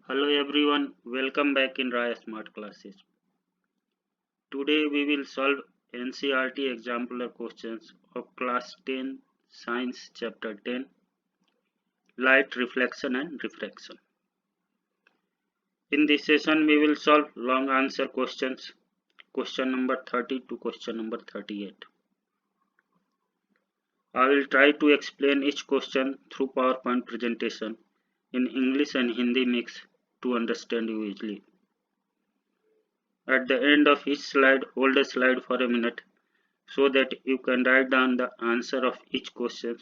Hello everyone, welcome back in Raya Smart Classes. Today we will solve NCERT example questions of class 10 Science chapter 10 Light Reflection and Refraction. In this session we will solve long answer questions, question number 30 to question number 38. I will try to explain each question through PowerPoint presentation in English and Hindi mix to understand you easily. At the end of each slide, hold a slide for a minute so that you can write down the answer of each question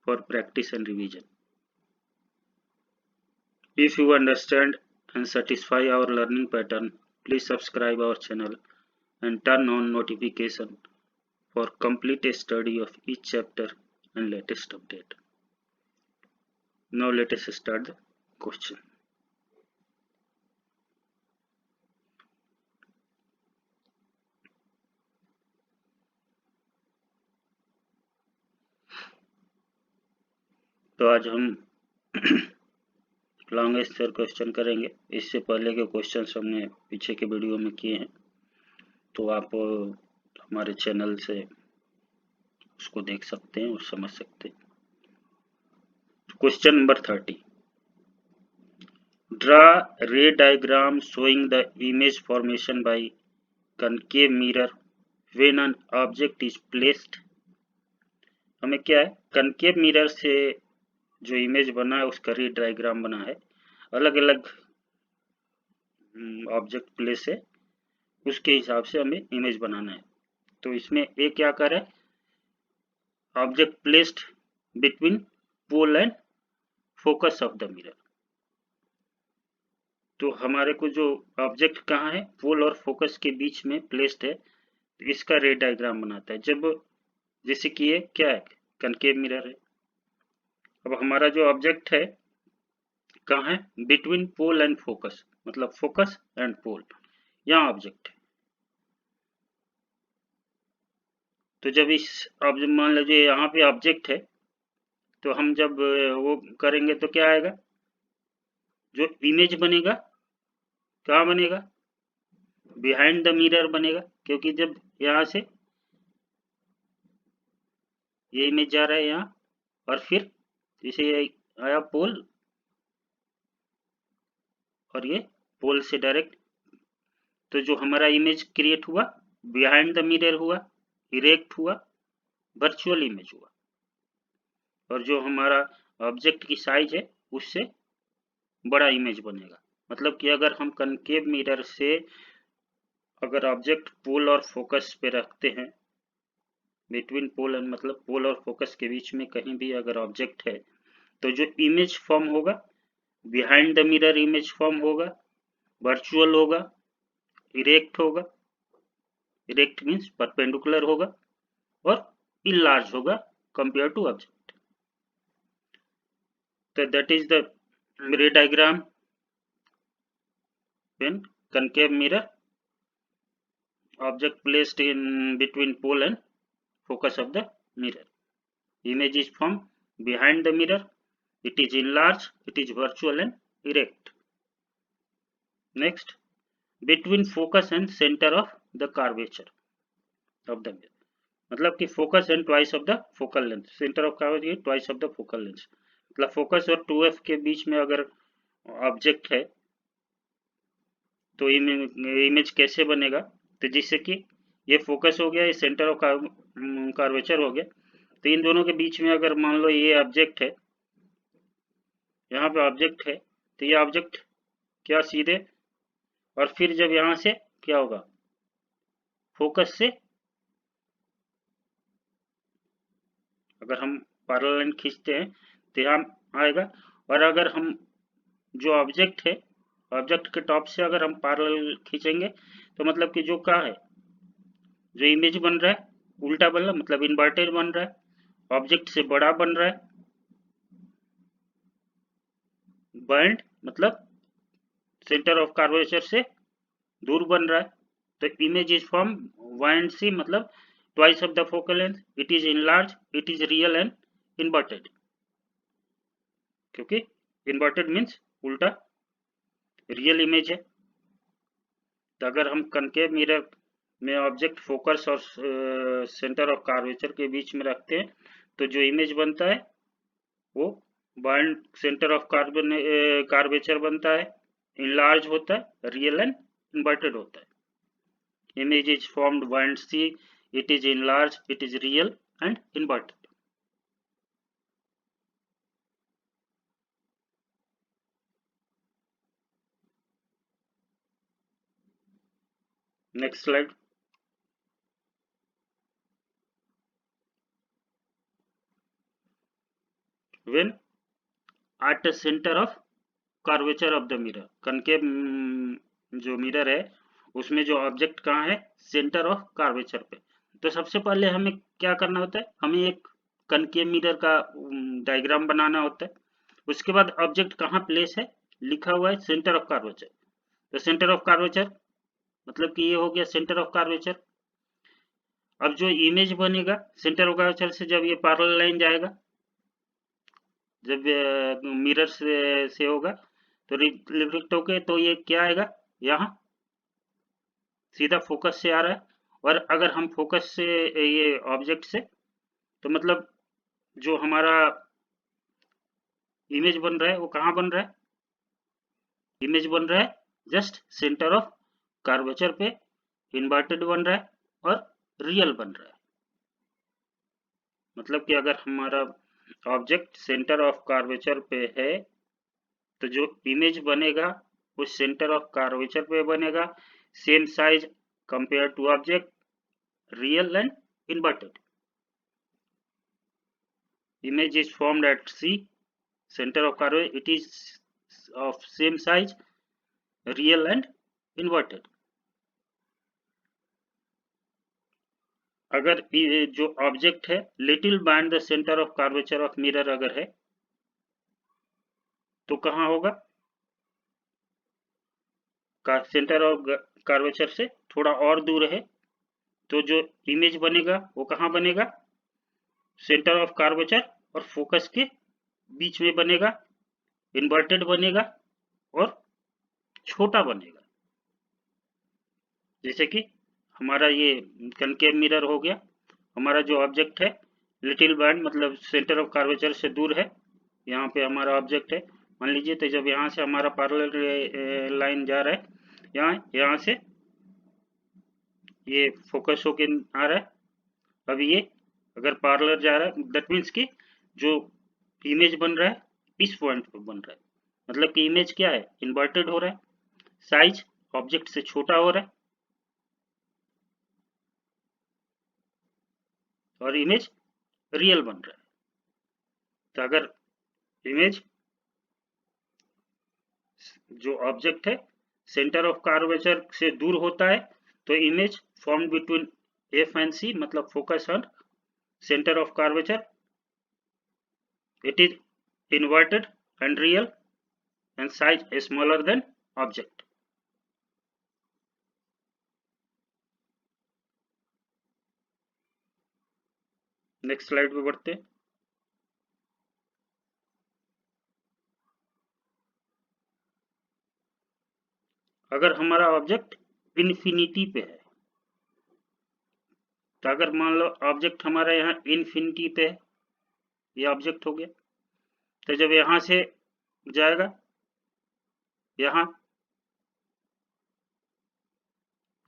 for practice and revision. If you understand and satisfy our learning pattern, please subscribe our channel and turn on notification for complete study of each chapter and latest update. Now let us start the question. तो आज हम long answer question करेंगे। इससे पहले के questions हमने पीछे के वीडियो में किए हैं, तो आप हमारे चैनल से उसको देख सकते हैं और समझ सकते हैं। क्वेश्चन नंबर 30, ड्रा रे diagram showing the image formation by concave mirror when an object is placed. हमें क्या है, कनकेव मिरर से जो इमेज बना है उसका रे डायग्राम बना है, अलग अलग ऑब्जेक्ट प्लेस है, उसके हिसाब से हमें इमेज बनाना है। तो इसमें ए क्या करे, object placed between pole and focus of the mirror. तो हमारे को जो ऑब्जेक्ट कहाँ है, पोल और फोकस के बीच में प्लेस्ड है, तो इसका रे डायग्राम बनाता है। जब जैसे कि ये क्या है, कनकेव मिरर है। अब हमारा जो ऑब्जेक्ट है कहाँ है, बिटवीन पोल एंड फोकस, मतलब फोकस एंड पोल, यहाँ ऑब्जेक्ट है। तो जब इस ऑब्जेक्ट, मान लीजिए यहाँ पे ऑब्जेक्ट है, तो हम जब वो करेंगे तो क्या आएगा, जो इमेज बनेगा कहाँ बनेगा, बिहाइंड द मिरर बनेगा, क्योंकि जब यहाँ से ये इमेज जा रहा है यहाँ, और फिर जैसे आया पोल और ये पोल से डायरेक्ट, तो जो हमारा इमेज क्रिएट हुआ बिहाइंड द मिरर हुआ, इरेक्ट हुआ, वर्चुअल इमेज हुआ। और जो हमारा ऑब्जेक्ट की साइज है उससे बड़ा इमेज बनेगा। मतलब कि अगर हम कनकेव मिरर से अगर ऑब्जेक्ट पोल और फोकस पे रखते हैं, बिटवीन पोल एंड मतलब पोल और फोकस के बीच में कहीं भी अगर ऑब्जेक्ट है, तो जो इमेज फॉर्म होगा behind the mirror image form होगा, वर्चुअल होगा, इरेक्ट होगा, इरेक्ट मीन्स परपेंडिकुलर होगा, और इनलार्ज होगा कंपेयर टू ऑब्जेक्ट। तो that is the ray diagram when concave mirror, object placed in between pole and focus of the mirror. Image is formed behind the mirror, it is enlarged, it is virtual and erect. Next, between focus and center of the curvature of the mirror, मतलब कि focus and twice of the focal length, centre of curvature twice of the focal length, मतलब focus और 2f के बीच में अगर object है तो image कैसे बनेगा, तो जिससे कि ये फोकस हो गया, ये सेंटर ऑफ कर्वेचर हो गया, तो इन दोनों के बीच में अगर मान लो ये ऑब्जेक्ट है, यहाँ पे ऑब्जेक्ट है, तो ये ऑब्जेक्ट क्या सीधे, और फिर जब यहाँ से क्या होगा, फोकस से अगर हम पैरेलल लाइन खींचते हैं तो यहाँ आएगा, और अगर हम जो ऑब्जेक्ट है, ऑब्जेक्ट के टॉप से अगर हम पैरेलल खींचेंगे तो मतलब कि जो क्या है, जो इमेज बन रहा है उल्टा बन रहा है, मतलब इन्वर्टेड बन रहा है, ऑब्जेक्ट से बड़ा बन रहा है, बाइंड मतलब सेंटर ऑफ कर्वेचर से दूर बन रहा है। तो इमेज इज फॉर्म वाइंड सी, मतलब twice of the focal length, it is enlarge, it is real and inverted, क्योंकि इन्वर्टेड मीन्स उल्टा रियल इमेज है। तो अगर हम कनकेव मिरर में ऑब्जेक्ट फोकस और सेंटर ऑफ कार्वेचर के बीच में रखते हैं तो जो इमेज बनता है वो बाइंड सेंटर ऑफ कार्वेचर बनता है, इनलार्ज होता है, रियल एंड इन्वर्टेड होता है। Image is formed behind C, it is enlarge, it is real and inverted. Next slide. when at the center of curvature of the mirror, concave जो mirror है उसमें जो ऑब्जेक्ट कहाँ है, सेंटर ऑफ कार्वेचर पे। तो सबसे पहले हमें क्या करना होता है, हमें एक कनकेव मिरर का डायग्राम बनाना होता है। उसके बाद ऑब्जेक्ट कहाँ प्लेस है, लिखा हुआ है सेंटर ऑफ कार्वेचर। तो सेंटर ऑफ कार्वेचर मतलब कि ये हो गया सेंटर ऑफ कार्वेचर। अब जो इमेज बनेगा सेंटर ऑफ कर्वेचर से, जब ये पैरेलल लाइन जाएगा, जब मिरर से होगा तो रिफ्लेक्ट होके तो ये क्या आएगा, यहाँ सीधा फोकस से आ रहा है। और अगर हम फोकस से ये ऑब्जेक्ट से, तो मतलब जो हमारा इमेज बन रहा है वो कहाँ बन रहा है, इमेज बन रहा है जस्ट सेंटर ऑफ कर्वेचर पे, इन्वर्टेड बन रहा है और रियल बन रहा है। मतलब कि अगर हमारा ऑब्जेक्ट सेंटर ऑफ कर्वेचर पे है तो जो इमेज बनेगा वो सेंटर ऑफ कर्वेचर पे बनेगा, same size compare to object, real and inverted. image is formed at C, center of curvature, it is of same size, real and inverted। अगर जो ऑब्जेक्ट है little bind the centre of curvature of mirror अगर है तो कहाँ होगा, centre of curvature से थोड़ा और दूर है तो जो इमेज बनेगा वो कहाँ बनेगा, सेंटर ऑफ कर्वेचर और फोकस के बीच में बनेगा, इन्वर्टेड बनेगा और छोटा बनेगा। जैसे कि हमारा ये कनकेव मिरर हो गया, हमारा जो ऑब्जेक्ट है लिटिल बाइंड मतलब सेंटर ऑफ कर्वेचर से दूर है, यहाँ पे हमारा ऑब्जेक्ट है मान लीजिए। तो जब यहाँ से हमारा पैरेलल लाइन जा रहा है, यहाँ से ये फोकस होके आ रहा है। अब ये अगर पैरेलल जा रहा है दैट मीन्स कि जो इमेज बन रहा है इस पॉइंट पर बन रहा है, मतलब कि इमेज क्या है, इन्वर्टेड हो रहा है, साइज ऑब्जेक्ट से छोटा हो रहा है और इमेज रियल बन रहा है। तो अगर इमेज जो ऑब्जेक्ट है सेंटर ऑफ कर्वेचर से दूर होता है तो image form between F and C मतलब focus on centre of curvature, it is inverted and real and size is smaller than object। Next slide पे बढ़ते हैं। अगर हमारा ऑब्जेक्ट इन्फिनिटी पे है, तो अगर मान लो ऑब्जेक्ट हमारा यहाँ इन्फिनिटी पे है, ये ऑब्जेक्ट हो गया, तो जब यहाँ से जाएगा यहाँ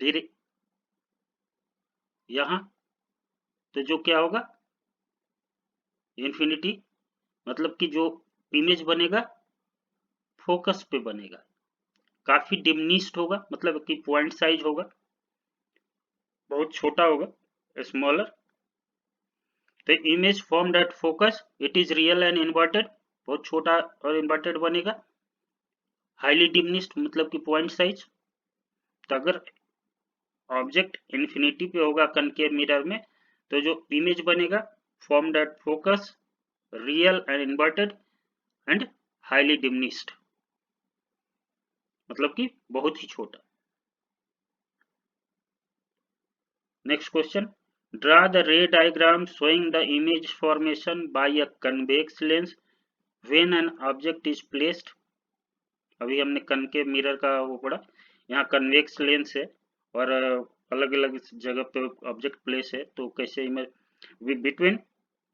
धीरे यहाँ, तो जो क्या होगा इन्फिनिटी मतलब कि जो इमेज बनेगा फोकस पे बनेगा, काफी डिमिनिश्ड होगा मतलब कि पॉइंट साइज होगा बहुत छोटा होगा, स्मॉलर। तो image formed at focus it is real and inverted, बहुत छोटा और इन्वर्टेड बनेगा, हाईली डिमिनिश्ड मतलब कि पॉइंट साइज। तो अगर ऑब्जेक्ट इन्फिनिटी पे होगा कनकेव मिरर में तो जो इमेज बनेगा formed at focus, real and inverted and highly diminished मतलब कि बहुत ही छोटा। Next question, draw the ray diagram showing the image formation by a convex lens when an object is placed अभी हमने कनकेव मिरर का वो पढ़ा। यहाँ कन्वेक्स लेंस है और अलग अलग जगह पे ऑब्जेक्ट प्लेस है, तो कैसे इमेज बिटवीन,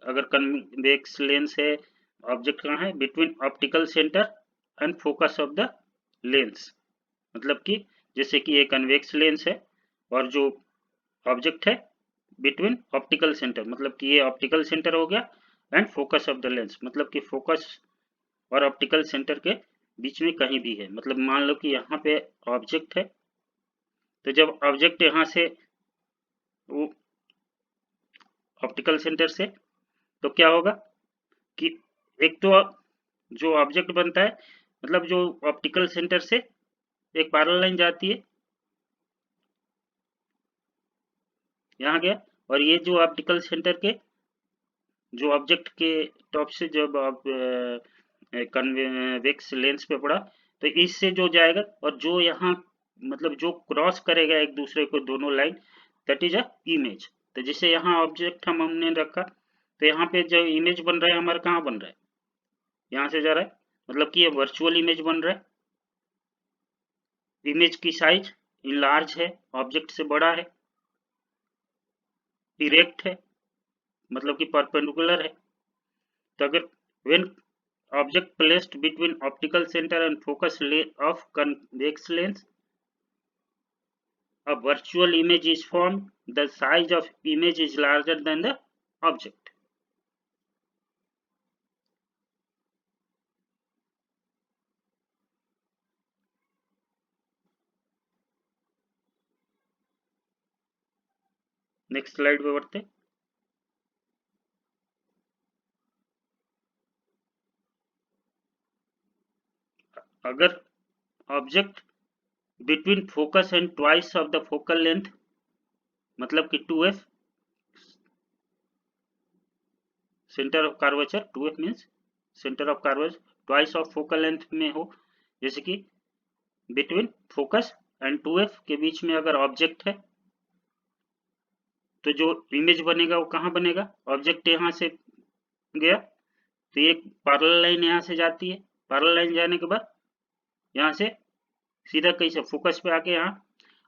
अगर कन्वेक्स लेंस है, ऑब्जेक्ट कहाँ है, between optical centre and focus of the lens. मतलब कि जैसे कि ये कन्वेक्स लेंस है और जो ऑब्जेक्ट है बिटवीन ऑप्टिकल सेंटर, मतलब कि ये ऑप्टिकल सेंटर हो गया, and focus of the lens मतलब कि फोकस और ऑप्टिकल सेंटर के बीच में कहीं भी है। मतलब मान लो कि यहाँ पे ऑब्जेक्ट है, तो जब ऑब्जेक्ट यहाँ से वो ऑप्टिकल सेंटर से, तो क्या होगा कि एक तो जो ऑब्जेक्ट बनता है, मतलब जो ऑप्टिकल सेंटर से एक पैरेलल लाइन जाती है, यहाँ गया, और ये जो ऑप्टिकल सेंटर के जो ऑब्जेक्ट के टॉप से जब आप कन्वेक्स लेंस पे पड़ा, तो इससे जो जाएगा और जो यहाँ मतलब जो क्रॉस करेगा एक दूसरे को दोनों line, that is a image. तो जैसे यहाँ ऑब्जेक्ट हमने रखा, तो यहाँ पे जो इमेज बन रहा है हमारा कहाँ बन रहा है, यहाँ से जा रहा है, मतलब कि ये वर्चुअल इमेज बन रहा है। इमेज की साइज इनलार्ज है, ऑब्जेक्ट से बड़ा है, इरेक्ट है, मतलब कि परपेंडिकुलर है। तो अगर when object placed between optical center and focus of convex lens, a virtual image is formed. The size of image is larger than the object. Next slide पे बढ़ते। अगर object between focus and twice of the focal length, मतलब कि 2f, centre of curvature, 2f means centre of curvature twice of focal length में हो, जैसे कि between focus and 2f के बीच में अगर ऑब्जेक्ट है, तो जो इमेज बनेगा वो कहाँ बनेगा, ऑब्जेक्ट यहाँ से गया, तो एक पैरेलल लाइन यहाँ से जाती है, पैरेलल लाइन जाने के बाद यहाँ से सीधा कैसे फोकस पे आके यहाँ,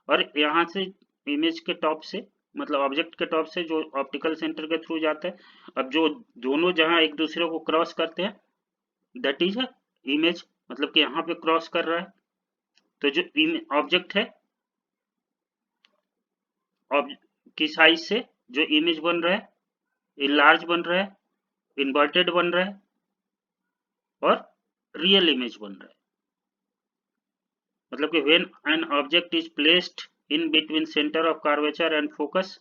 और यहाँ से इमेज के टॉप से, मतलब ऑब्जेक्ट के टॉप से जो ऑप्टिकल सेंटर के थ्रू जाता है, अब जो दोनों जहाँ एक दूसरे को क्रॉस करते हैं, दैट इज है इमेज, मतलब कि यहाँ पे क्रॉस कर रहा है। तो जो ऑब्जेक्ट है की साइज से जो इमेज बन रहा है, इनलार्ज बन रहा है, इन्वर्टेड बन रहा है, और रियल इमेज बन रहा है। मतलब कि when an object is placed in between center of curvature and focus,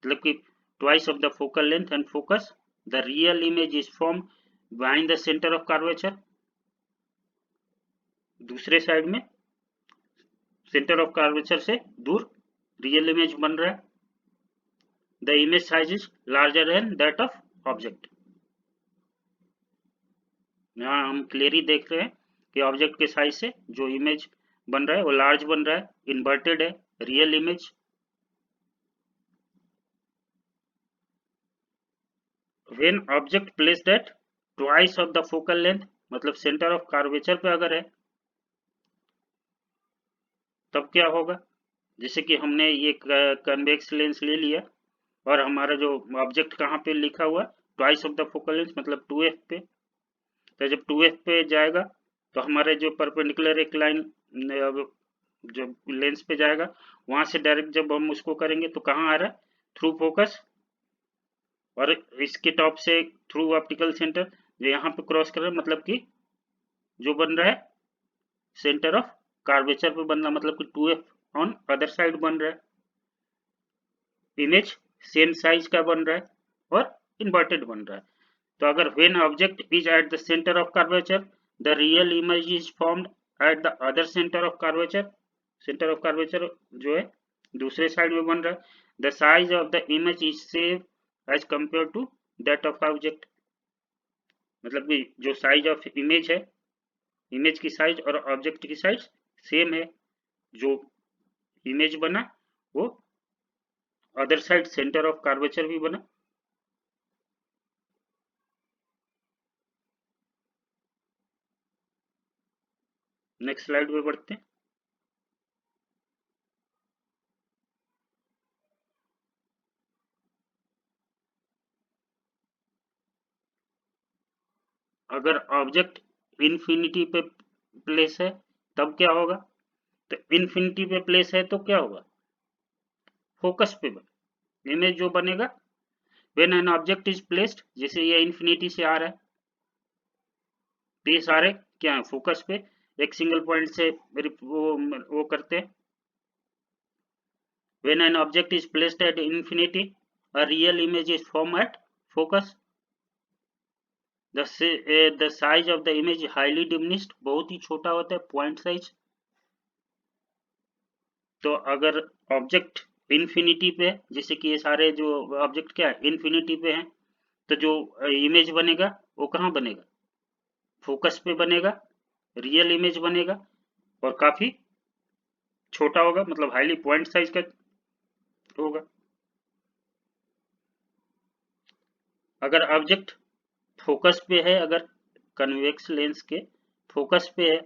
मतलब कि twice of the focal length and focus, the real image is formed behind the center of curvature. दूसरे side में centre of curvature से दूर real image बन रहा है। The image size is larger than that of object. यहाँ हम clearly देख रहे हैं कि ऑब्जेक्ट के साइज से जो इमेज बन रहा है वो लार्ज बन रहा है, इन्वर्टेड है, real image. when object placed at twice of the focal length, मतलब सेंटर ऑफ कर्वेचर पे अगर है, तब क्या होगा, जैसे कि हमने ये कन्वेक्स लेंस ले लिया और हमारा जो ऑब्जेक्ट कहाँ पे लिखा हुआ, twice of the focal length मतलब 2f पे, तो जब 2f पे जाएगा तो हमारे जो परपेंडिकुलर एक लाइन जो लेंस पे जाएगा, वहां से डायरेक्ट जब हम उसको करेंगे तो कहाँ आ रहा है, थ्रू फोकस, और इसके टॉप से थ्रू ऑप्टिकल सेंटर जो यहाँ पे क्रॉस कर रहा है, मतलब कि जो बन रहा है सेंटर ऑफ कर्वेचर पे बन रहा, मतलब कि 2f ऑन अदर साइड बन रहा है। इमेज सेम साइज का बन रहा है और इन्वर्टेड बन रहा है। तो अगर when object is at the center of curvature, the real image is formed at the other center of curvature. center of curvature जो है दूसरे साइड में बन रहा है। the size of the image is same as compared to that of object, मतलब कि जो साइज ऑफ इमेज है, इमेज की साइज और ऑब्जेक्ट की साइज सेम है। जो इमेज बना वो other side centre of curvature भी बना। नेक्स्ट स्लाइड पे बढ़ते हैं। अगर ऑब्जेक्ट इन्फिनिटी पे प्लेस है तब क्या होगा? तो इन्फिनिटी पे प्लेस है तो क्या होगा? फोकस पे इमेज जो बनेगा when an object is placed, जैसे ये इन्फिनिटी से आ रहा है तो ये सारे क्या है? फोकस पे एक सिंगल पॉइंट से वो करते हैं। When an object is placed at infinity a real image is form at focus. The size of the image highly diminished, बहुत ही छोटा होता है पॉइंट साइज। तो अगर ऑब्जेक्ट इन्फिनिटी पे, जैसे कि ये सारे जो ऑब्जेक्ट क्या है इन्फिनिटी पे हैं, तो जो इमेज बनेगा वो कहाँ बनेगा? फोकस पे बनेगा, रियल इमेज बनेगा और काफी छोटा होगा, मतलब हाईली पॉइंट साइज का होगा। अगर ऑब्जेक्ट फोकस पे है, अगर कन्वेक्स लेंस के फोकस पे है,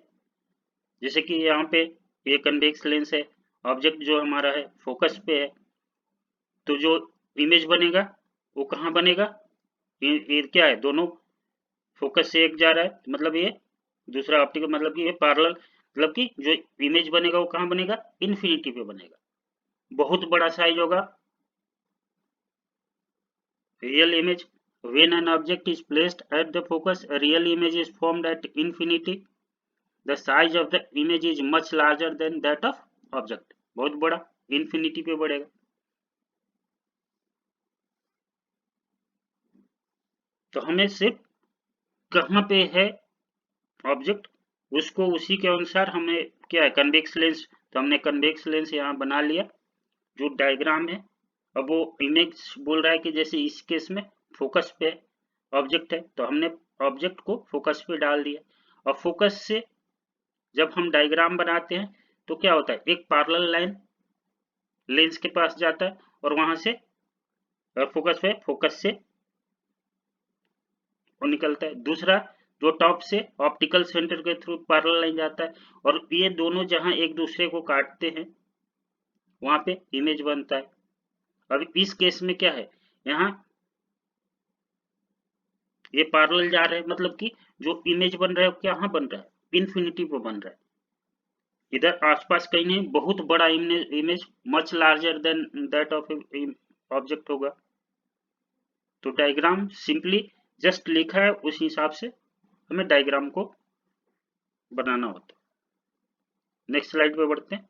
जैसे कि यहाँ पे ये कन्वेक्स लेंस है, ऑब्जेक्ट जो हमारा है फोकस पे है, तो जो इमेज बनेगा वो कहाँ बनेगा? ये क्या है, दोनों फोकस से एक जा रहा है, मतलब ये दूसरा ऑप्टिकल, मतलब कि ये पैरेलल, मतलब कि जो इमेज बनेगा वो कहाँ बनेगा? इन्फिनिटी पे बनेगा, बहुत बड़ा साइज होगा real image. When an object is placed at the focus, a real image is formed at infinity. The size of the image is much larger than that of object. बहुत बड़ा infinity पे बढ़ेगा। तो हमें सिर्फ कहाँ पे है ऑब्जेक्ट, उसको उसी के अनुसार हमें क्या है कन्वेक्स लेंस, तो हमने कन्वेक्स लेंस यहाँ बना लिया जो डायग्राम है। अब वो इमेज बोल रहा है कि जैसे इस केस में फोकस पे ऑब्जेक्ट है, तो हमने ऑब्जेक्ट को फोकस पे डाल दिया। और फोकस से जब हम डायग्राम बनाते हैं तो क्या होता है, एक पैरेलल लाइन लेंस के पास जाता है और वहां से फोकस पे, फोकस से वो निकलता है। दूसरा जो टॉप से ऑप्टिकल सेंटर के थ्रू पैरेलल लाइन जाता है, और ये दोनों जहां एक दूसरे को काटते हैं वहां पे इमेज बनता है। अब इस केस में क्या है, यहाँ ये पैरेलल जा रहे हैं, मतलब कि जो इमेज बन रहा है क्या यहाँ बन रहा है? इन्फिनिटी पे बन रहा है, इधर आसपास कहीं नहीं, बहुत बड़ा image much larger than that of object होगा। तो डायग्राम सिंपली जस्ट लिखा है, उस हिसाब से हमें डायग्राम को बनाना होता है। नेक्स्ट स्लाइड पे बढ़ते हैं।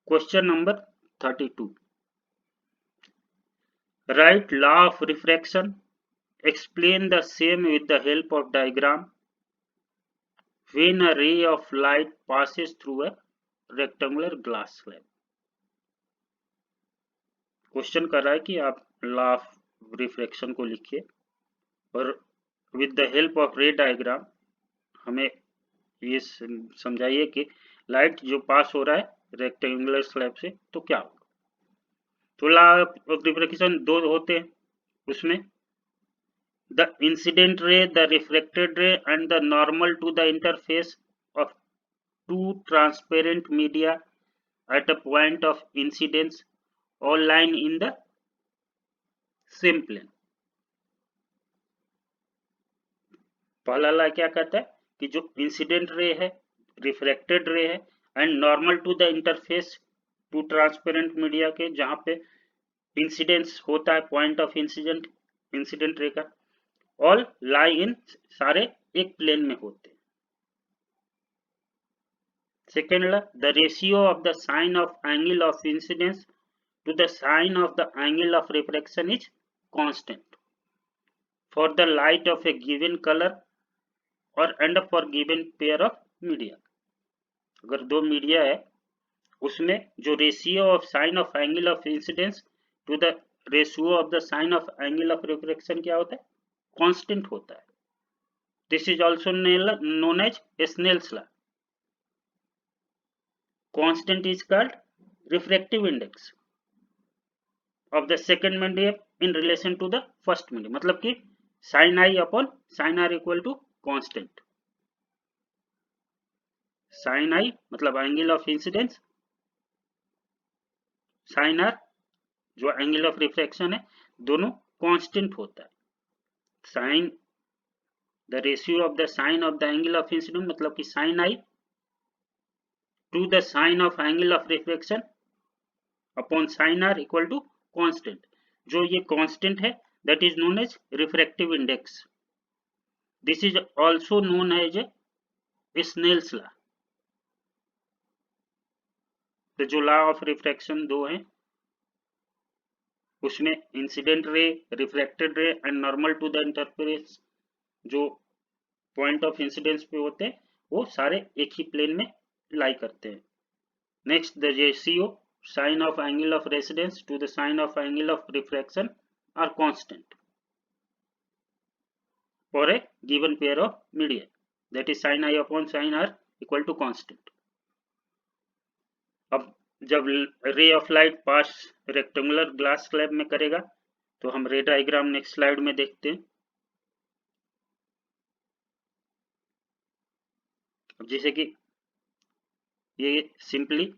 Question number 32, right law of refraction, explain the same with the help of diagram when a ray of light passes through a rectangular glass slab। Question कर रहा है कि आप लॉ ऑफ रिफ्रैक्शन को लिखिए और विद द हेल्प ऑफ रे diagram हमें ये समझाइए कि लाइट जो पास हो रहा है रेक्टेंगुलर स्लैब से तो क्या होगा। तो लॉ ऑफ रिफ्रैक्शन दो होते हैं उसमें, the incident ray, the refracted ray, and the normal to the interface of two transparent media at a point of incidence all line in the same plane। पहला ला क्या कहता है कि जो इंसिडेंट रे है, रिफ्रैक्टेड रे है, and normal to the interface to transparent media के, जहां पे इंसिडेंस होता है पॉइंट ऑफ इंसिडेंट रे का, ऑल लाई इन, सारे एक प्लेन में होते हैं। Second law, the ratio of the sine of angle of incidence to the sine of the angle of refraction is constant for the light of a given color or and for given pair of media। अगर दो media है उसमें जो ratio of sine of angle of incidence to the ratio of the sine of angle of refraction क्या होता है? Constant होता है। This is also known as Snell's law. Constant is called refractive index of the second medium in relation to the first medium, मतलब कि sine I upon sine R equal to constant. Sine I मतलब angle of incidence, sine R जो angle of refraction है, दोनों constant होता है। Sine the ratio of the sine of the angle of incidence, मतलब कि sine I to the sine of angle of refraction upon sine R equal to constant. जो ये constant है that is known as refractive index. This is also known as Snell's law. तो जो law of refraction दो हैं उसमें incident ray, reflected ray and normal to the interference जो point of incidence पे होते हैं वो सारे एक ही प्लेन में लाई करते हैं। Next, the ratio sine of angle of residence to the sine of angle of refraction are constant for a given pair of median, that is sine I upon sine R equal to constant. अब जब ray of light pass rectangular glass slab में करेगा तो हम रे diagram next slide में देखते हैं। अब जैसे कि ये सिंपली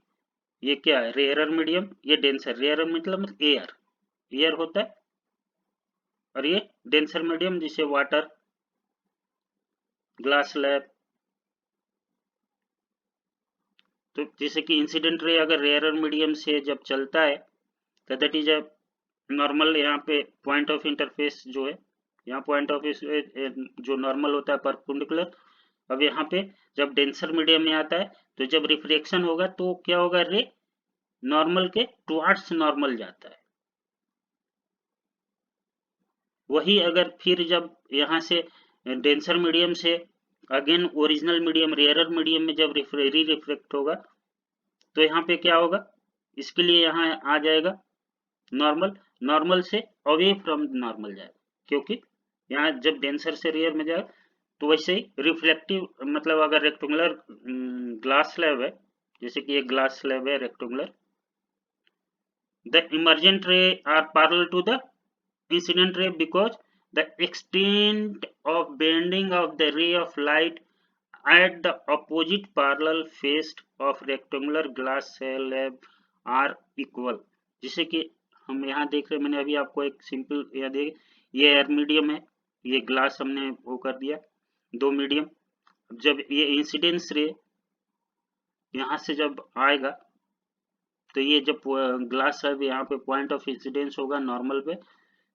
ये क्या है, रेयरर मीडियम, ये डेंसर। रेयरर मतलब एयर, एयर होता है, और ये डेंसर मीडियम जिसे वाटर, ग्लास स्लैब। तो जैसे कि इंसिडेंट रे अगर रेयरर मीडियम से जब चलता है तो दैट इज अ नॉर्मल, यहाँ पे पॉइंट ऑफ इंटरफेस जो है, यहाँ पॉइंट ऑफ जो नॉर्मल होता है परपेंडिकुलर। अब यहाँ पे जब डेंसर मीडियम में आता है तो जब रिफ्लेक्शन होगा तो क्या होगा, रे नॉर्मल के टुवर्ड्स नॉर्मल जाता है। वही अगर फिर जब यहाँ से डेंसर मीडियम से again original medium rarer medium में जब रिफ्लेक्ट होगा तो यहाँ पे क्या होगा, इसके लिए यहाँ आ जाएगा नॉर्मल, नॉर्मल से अवे फ्रॉम नॉर्मल जाएगा, क्योंकि यहाँ जब डेंसर से रेयर में जाएगा तो वैसे ही रिफ्लेक्टिव, मतलब अगर रेक्टेंगुलर ग्लास स्लैब है, जैसे कि एक ग्लास स्लैब है rectangular, the emergent ray are parallel to the incident ray because the extent of bending of the ray of light at the opposite parallel face of rectangular glass slab are equal। जिसे कि हम यहाँ देख रहे हैं, मैंने अभी आपको एक सिंपल यह देख, ये एयर मीडियम है, ये ग्लास हमने वो कर दिया दो मीडियम। जब ये इंसिडेंस रे यहाँ से जब आएगा तो ये जब ग्लास है यहाँ पे पॉइंट ऑफ इंसिडेंस होगा नॉर्मल पे,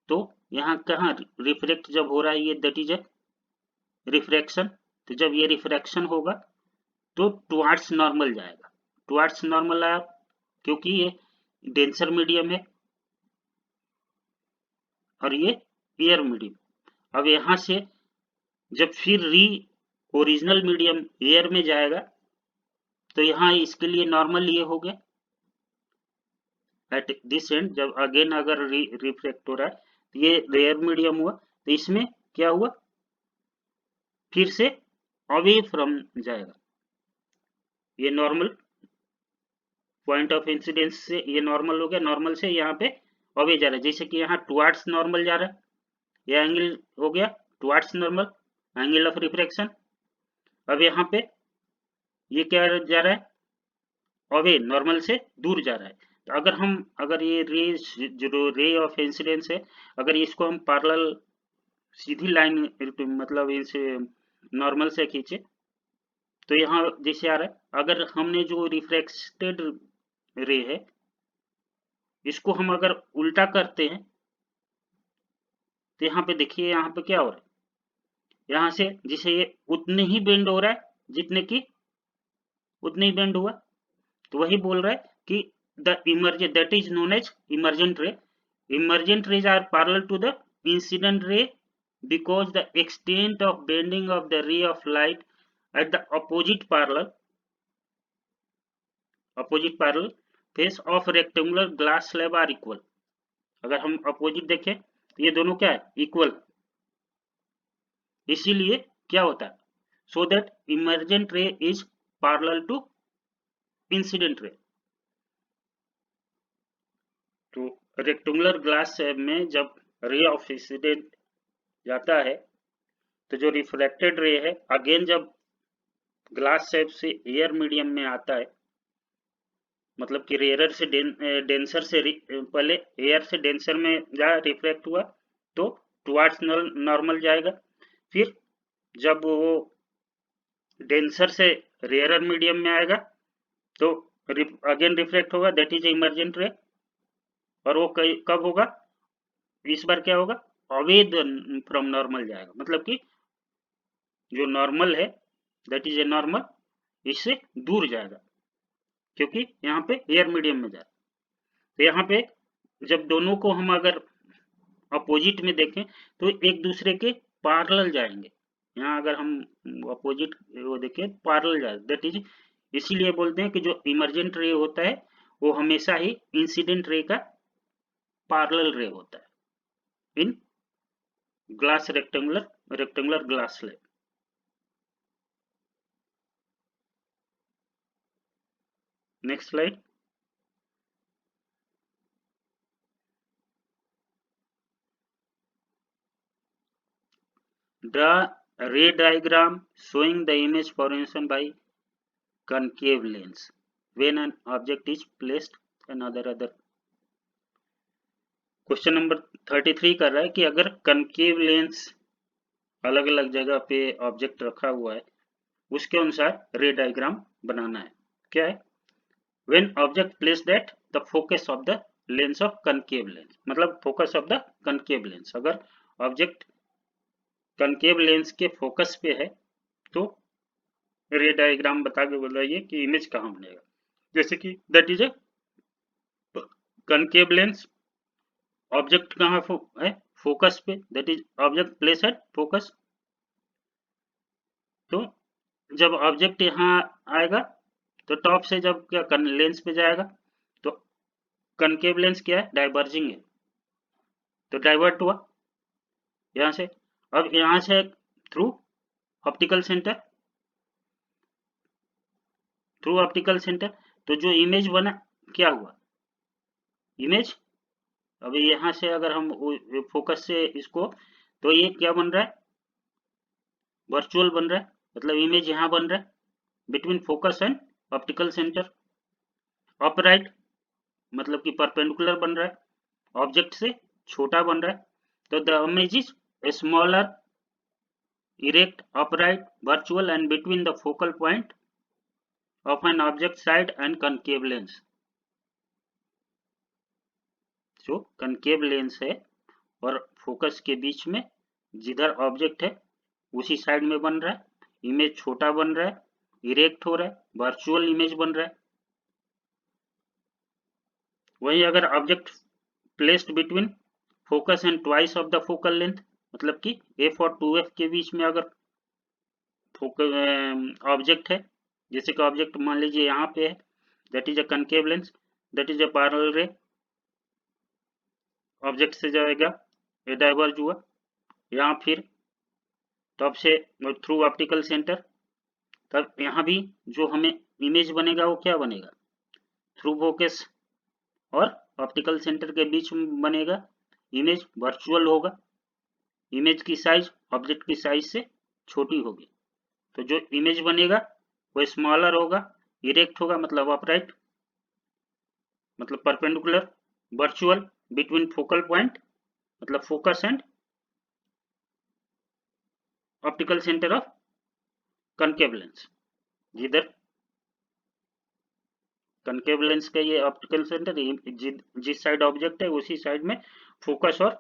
तो यहाँ कहाँ रिफ्लेक्ट जब हो रहा है ये, दैट इज ए रिफ्रैक्शन। तो जब ये रिफ्रैक्शन होगा तो टुवर्ड्स नॉर्मल जाएगा, टुवर्ड्स नॉर्मल आया क्योंकि ये डेंसर मीडियम है और ये एयर मीडियम। अब यहाँ से जब फिर ओरिजिनल मीडियम एयर में जाएगा तो यहाँ इसके लिए नॉर्मल ये हो गया एट दिस एंड। जब अगेन अगर रिफ्लेक्ट हो रहा है तो ये रेयर मीडियम हुआ, तो इसमें क्या हुआ, फिर से अवे फ्रॉम जाएगा, ये नॉर्मल पॉइंट ऑफ इंसिडेंस से ये नॉर्मल हो गया, नॉर्मल से यहाँ पे अवे जा रहा है, जैसे कि यहाँ टुवर्ड्स नॉर्मल जा रहा है, ये एंगल हो गया towards normal, angle of refraction. अब यहाँ पे ये क्या जा रहा है, अवे नॉर्मल से दूर जा रहा है। तो अगर ये रे जो रे ऑफ इंसिडेंस है, अगर इसको हम पैरेलल सीधी लाइन मतलब इसे नॉर्मल से खींचे तो यहाँ जैसे आ रहा है, अगर हमने जो रिफ्लेक्टेड रे है इसको हम अगर उल्टा करते हैं तो यहाँ पे देखिए, यहाँ पे क्या हो रहा है, यहाँ से जिसे ये उतने ही बेंड हो रहा है जितने की उतने ही बेंड हुआ। तो वही बोल रहा है कि the emergent, that is known as emergent ray, emergent rays are parallel to the incident ray because the extent of bending of the ray of light at the opposite parallel face of rectangular glass slab are equal। अगर हम opposite देखें तो ये दोनों क्या है, equal. इसीलिए क्या होता है, so that emergent ray is parallel to incident ray। तो रेक्टेंगुलर ग्लास में जब रे ऑफ इंसिडेंट जाता है तो जो रिफ्लेक्टेड रे है अगेन जब ग्लास शेप से एयर मीडियम में आता है, मतलब कि रेयर से डेंसर से पहले एयर से डेंसर में जा रिफ्लेक्ट हुआ तो टुवार्ड्स नॉर्मल जाएगा, फिर जब वो डेंसर से रेयर मीडियम में आएगा तो अगेन रिफ्लेक्ट होगा, दैट इज इमर्जेंट रे। और वो कब होगा, इस बार क्या होगा, अवे फ्रॉम नॉर्मल जाएगा, मतलब कि जो नॉर्मल है दैट इज ए नॉर्मल, इससे दूर जाएगा क्योंकि यहाँ पे एयर मीडियम में जा रहा है। तो यहाँ पे जब दोनों को हम अगर अपोजिट में देखें तो एक दूसरे के पैरेलल जाएंगे। यहाँ अगर हम अपोजिट वो देखें पैरेलल जाएगा, दैट इज, इसीलिए बोलते हैं कि जो इमर्जेंट रे होता है वो हमेशा ही इंसिडेंट रे का पैरेलल रे होता है in glass rectangular glass slab. Next slide. Draw a ray diagram showing the image formation by concave lens when an object is placed another other। Question number 33 कर रहा है कि अगर कनकेव लेंस अलग अलग जगह पे ऑब्जेक्ट रखा हुआ है उसके अनुसार रे डायग्राम बनाना है। क्या है, when object placed at the focus of the lens of concave lens, मतलब focus of the concave lens, अगर ऑब्जेक्ट कनकेव लेंस के फोकस पे है तो रे डायग्राम बता के बताइए कि इमेज कहाँ बनेगा। जैसे कि that is A concave lens, object कहाँ है, फोकस पे, that is object place at focus. तो जब ऑब्जेक्ट यहाँ आएगा तो टॉप से जब क्या लेंस पे जाएगा तो कनकेव लेंस क्या है, डाइवर्जिंग है, तो डाइवर्ट हुआ यहाँ से। अब यहाँ से through optical centre, through optical centre, तो जो इमेज बना क्या हुआ, इमेज अभी यहाँ से अगर हम फोकस से इसको, तो ये क्या बन रहा है, वर्चुअल बन रहा है, मतलब इमेज यहाँ बन रहा है between focus and optical centre. Upright मतलब कि परपेंडिकुलर बन रहा है, ऑब्जेक्ट से छोटा बन रहा है, तो the image is smaller, erect, upright, virtual and between the focal point of an object side and concave lens. जो कनकेव लेंस है और फोकस के बीच में जिधर ऑब्जेक्ट है उसी साइड में बन रहा है, इमेज छोटा बन रहा है, इरेक्ट हो रहा है, वर्चुअल इमेज बन रहा है। वही अगर object placed between focus and twice of the focal length, मतलब कि f और 2f के बीच में अगर ऑब्जेक्ट है, जैसे कि ऑब्जेक्ट मान लीजिए यहाँ पे है, that is a concave lens, that is a parallel रे, ऑब्जेक्ट से जाएगा, ये डाइवर्ज हुआ, यहाँ फिर टॉप से थ्रू ऑप्टिकल सेंटर, तब यहाँ भी जो हमें इमेज बनेगा वो क्या बनेगा, थ्रू फोकस और ऑप्टिकल सेंटर के बीच में बनेगा, इमेज वर्चुअल होगा, इमेज की साइज ऑब्जेक्ट की साइज से छोटी होगी, तो जो इमेज बनेगा वो स्मॉलर होगा, इरेक्ट होगा मतलब अपराइट, मतलब perpendicular, virtual between focal point मतलब focus and optical centre of concave lens, जिधर कनकेव लेंस का ये ऑप्टिकल सेंटर जिस साइड ऑब्जेक्ट है उसी साइड में फोकस और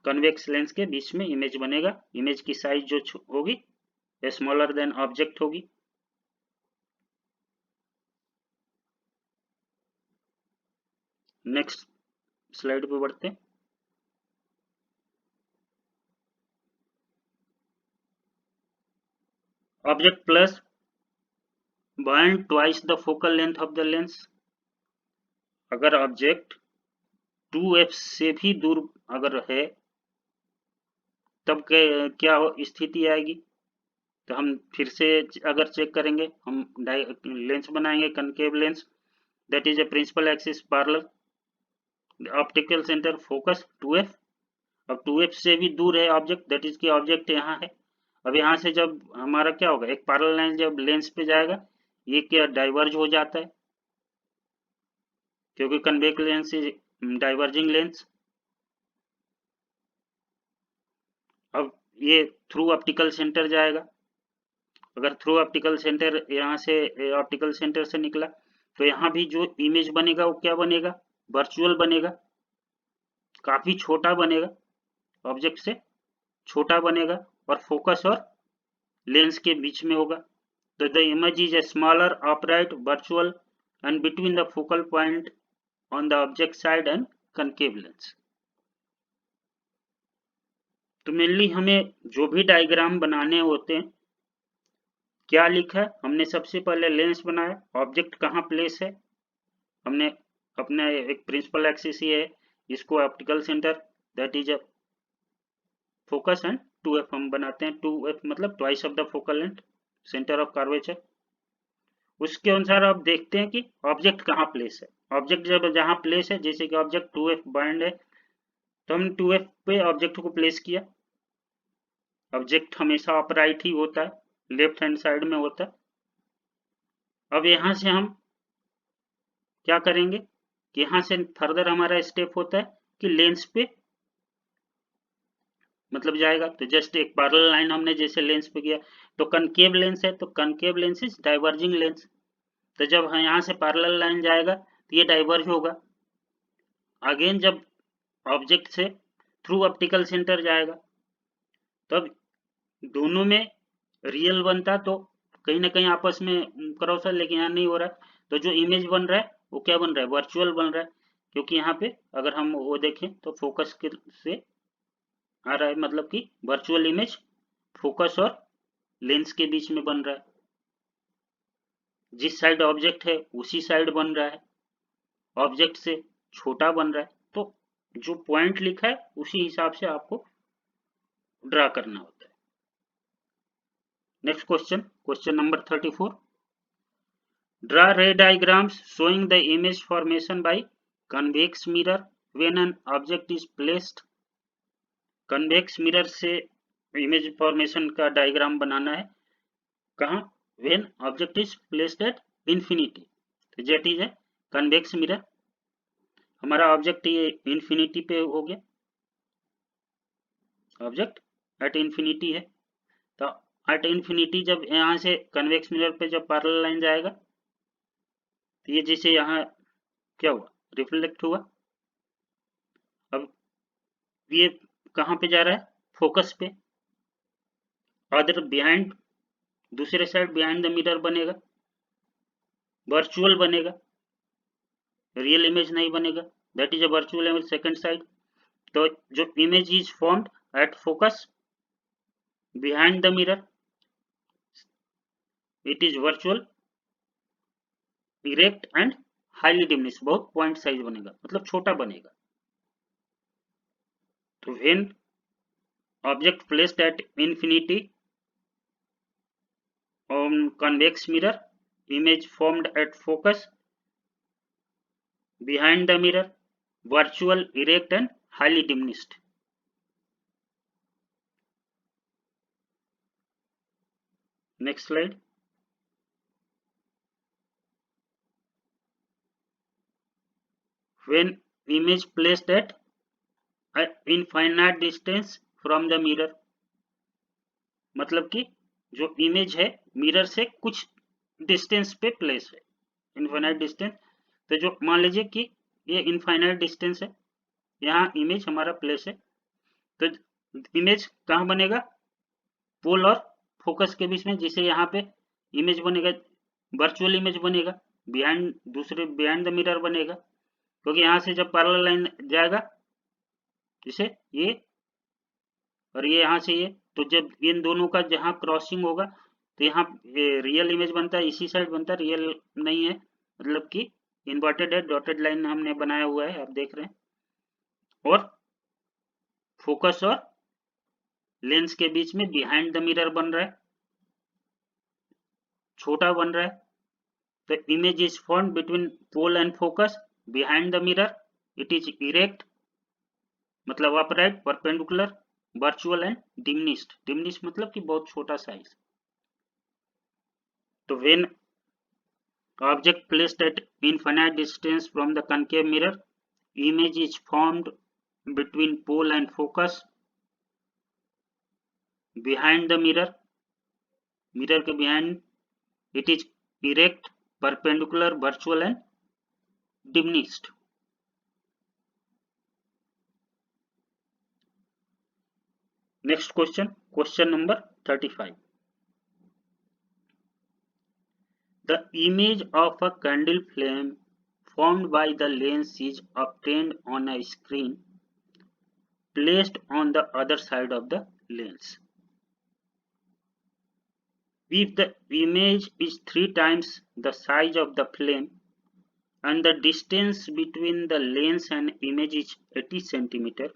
कन्वेक्स लेंस के बीच में इमेज बनेगा, इमेज की साइज जो होगी स्मॉलर देन ऑब्जेक्ट होगी। नेक्स्ट स्लाइड पे बढ़ते हैं। Object plus beyond twice the focal length of the lens, अगर ऑब्जेक्ट 2f से भी दूर अगर है तब क्या स्थिति आएगी, तो हम फिर से अगर चेक करेंगे, हम लेंस बनाएंगे concave lens, that is a principal axis parallel, optical centre focus 2f। अब 2f से भी दूर है ऑब्जेक्ट, दैट इज कि ऑब्जेक्ट यहाँ है। अब यहाँ से जब हमारा क्या होगा, एक पैरेलल लाइन जब लेंस पे जाएगा, ये क्या डाइवर्ज हो जाता है, क्योंकि convex lens is diverging lens. अब ये थ्रू ऑप्टिकल सेंटर जाएगा। अगर थ्रू ऑप्टिकल सेंटर यहाँ से ऑप्टिकल सेंटर से निकला, तो यहाँ भी जो इमेज बनेगा वो क्या बनेगा, वर्चुअल बनेगा, काफी छोटा बनेगा, ऑब्जेक्ट से छोटा बनेगा, और फोकस और लेंस के बीच में होगा। तो the image is a smaller upright virtual and between the focal point on the object side and concave lens. तो मेनली हमें जो भी डायग्राम बनाने होते हैं, क्या लिखा है हमने, सबसे पहले लेंस बनाया, ऑब्जेक्ट कहाँ प्लेस है, हमने अपना एक प्रिंसिपल एक्सिस ही है, इसको optical centre that is a focus and 2f हम बनाते हैं। 2f मतलब twice of the focal length, centre of curvature. उसके अनुसार आप देखते हैं कि ऑब्जेक्ट कहाँ प्लेस है। ऑब्जेक्ट जब जहाँ प्लेस है, जैसे कि ऑब्जेक्ट 2f बाइंड है, तो हमने 2f पे ऑब्जेक्ट को प्लेस किया। ऑब्जेक्ट हमेशा अपराइट ही होता है, लेफ्ट हैंड साइड में होता है। अब यहाँ से हम क्या करेंगे कि यहाँ से फर्दर हमारा स्टेप होता है कि लेंस पे मतलब जाएगा। तो जस्ट एक पैरेलल लाइन हमने जैसे लेंस पे किया, तो कनकेव लेंस है, तो concave lens is diverging lens. तो जब यहाँ से पैरेलल लाइन जाएगा तो ये डाइवर्ज होगा। अगेन जब ऑब्जेक्ट से थ्रू ऑप्टिकल सेंटर जाएगा, तब दोनों में रियल बनता, तो कहीं ना कहीं आपस में क्रॉस है, लेकिन यहाँ नहीं हो रहा है। तो जो इमेज बन रहा है वो क्या बन रहा है, वर्चुअल बन रहा है, क्योंकि यहाँ पे अगर हम वो देखें तो फोकस के से आ रहा है, मतलब कि वर्चुअल इमेज फोकस और लेंस के बीच में बन रहा है। जिस साइड ऑब्जेक्ट है उसी साइड बन रहा है, ऑब्जेक्ट से छोटा बन रहा है। तो जो पॉइंट लिखा है उसी हिसाब से आपको ड्रा करना होता है। Next question, question number 34। Draw ray diagrams showing the image formation by convex mirror when an object is placed। convex mirror से इमेज फॉर्मेशन का डायग्राम बनाना है, कहाँ, when object is placed at infinity। तो jet is है convex mirror, हमारा object ये infinity पे हो गया, ऑब्जेक्ट एट इंफिनिटी है। तो एट इंफिनिटी जब यहाँ से कन्वेक्स मिरर पे जब पैरेलल लाइन जाएगा, तो ये जैसे यहाँ क्या हुआ, रिफ्लेक्ट हुआ। अब ये कहाँ पे जा रहा है, फोकस पे। अदर बिहाइंड, दूसरे साइड बिहाइंड द मिरर बनेगा, वर्चुअल बनेगा, रियल इमेज नहीं बनेगा, that is a virtual image second side. तो जो image is formed at focus behind the mirror, it is virtual, erect and highly diminish, बहुत point size बनेगा, मतलब छोटा बनेगा। तो when object placed at infinity on convex mirror, image formed at focus behind the mirror, virtual, erect and highly diminished। Next slide। when image placed at an infinite distance from the mirror, मतलब कि जो image है mirror से कुछ distance पे place है, infinite distance. तो जो मान लीजिए कि ये इनफाइनाइट डिस्टेंस है, यहाँ इमेज हमारा प्लेस है, तो इमेज कहाँ बनेगा, पोल और फोकस के बीच में, जिसे यहाँ पे इमेज बनेगा, वर्चुअल इमेज बनेगा, बिहाइंड दूसरे बिहाइंड द मिरर बनेगा, क्योंकि यहाँ से जब पैरेलल लाइन जाएगा, जिसे ये और ये यहाँ से ये, तो जब इन दोनों का जहाँ क्रॉसिंग होगा, तो यहाँ रियल इमेज बनता है, इसी साइड बनता है, रियल नहीं है, मतलब कि इन्वर्टेड है, डॉटेड लाइन हमने बनाया हुआ है, आप देख रहे हैं। और फोकस और लेंस के बीच में बिहाइंड द मिरर बन रहा है, छोटा बन रहा है। The image is formed between pole and focus behind the mirror it is erect मतलब upright, perpendicular, virtual and diminished. Diminished मतलब कि बहुत छोटा साइज। तो when object placed at infinite distance from the concave mirror, image is formed between pole and focus behind the mirror, mirror के behind, it is erect, perpendicular, virtual and diminished. Next question, question number 35. The image of a candle flame formed by the lens is obtained on a screen placed on the other side of the lens. If the image is 3 times the size of the flame and the distance between the lens and image is 80 centimeter,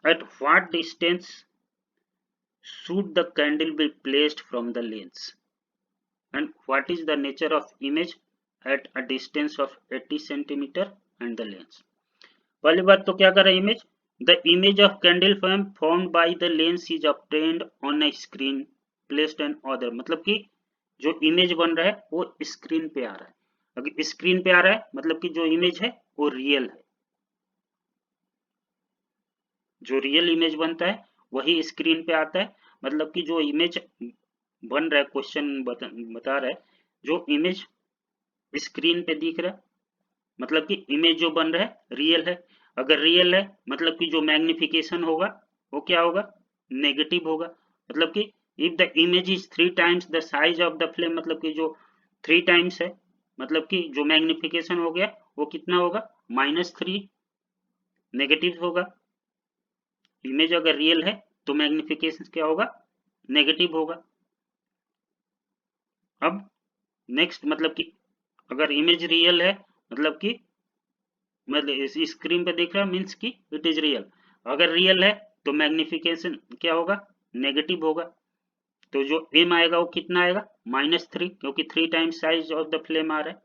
at what distance should the candle be placed from the lens? And what is the nature of image at a distance of 80 centimeter and the lens? पहली बात तो क्या कर रहा है image, the image of candle flame formed by the lens is obtained on a screen placed on other, मतलब कि जो इमेज बन रहा है वो स्क्रीन पे आ रहा है। अगर स्क्रीन पे आ रहा है मतलब कि जो इमेज है वो रियल है, जो रियल इमेज बनता है वही स्क्रीन पे आता है। मतलब कि जो इमेज बन रहा है, क्वेश्चन बता रहा है जो इमेज स्क्रीन पे दिख रहा है मतलब कि इमेज जो बन रहा है रियल है। अगर रियल है मतलब कि जो मैग्निफिकेशन होगा वो क्या होगा, नेगेटिव होगा। मतलब कि if the image is 3 times the size of the flame, मतलब कि जो 3 टाइम्स है मतलब कि जो मैग्निफिकेशन हो गया वो कितना होगा, -3 नेगेटिव होगा। इमेज अगर रियल है तो मैग्निफिकेशन क्या होगा, नेगेटिव होगा। अब नेक्स्ट मतलब कि अगर इमेज रियल है मतलब कि मतलब इस स्क्रीन पे दिख रहा है मीन्स कि इट इज रियल। अगर रियल है तो मैग्निफिकेशन क्या होगा, नेगेटिव होगा। तो जो एम आएगा वो कितना आएगा, -3, क्योंकि 3 times size of the flame आ रहा है।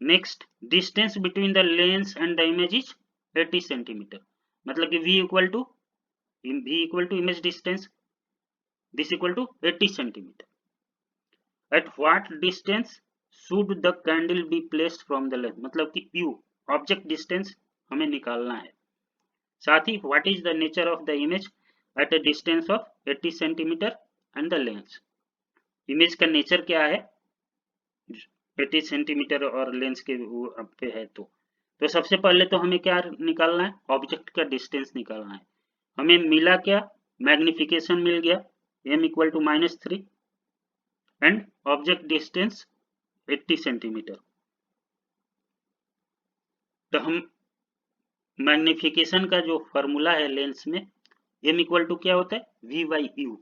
Next, distance between the lens and the image is 80 centimetre, मतलब कि v equal to image distance, this equal to 80 centimetre. At what distance should the candle be placed from the lens, मतलब कि u object distance हमें निकालना है। साथ ही what is the nature of the image at a distance of 80 centimetre and the lens, image का nature क्या है 80 सेंटीमीटर और लेंस के पे है। तो सबसे पहले तो हमें क्या निकालना है, ऑब्जेक्ट का डिस्टेंस निकालना है। हमें मिला क्या, मैग्निफिकेशन मिल गया m equal to -3 and object distance 80 centimetre. तो हम मैग्निफिकेशन का जो फॉर्मूला है लेंस में, m इक्वल टू क्या होता है, v by U,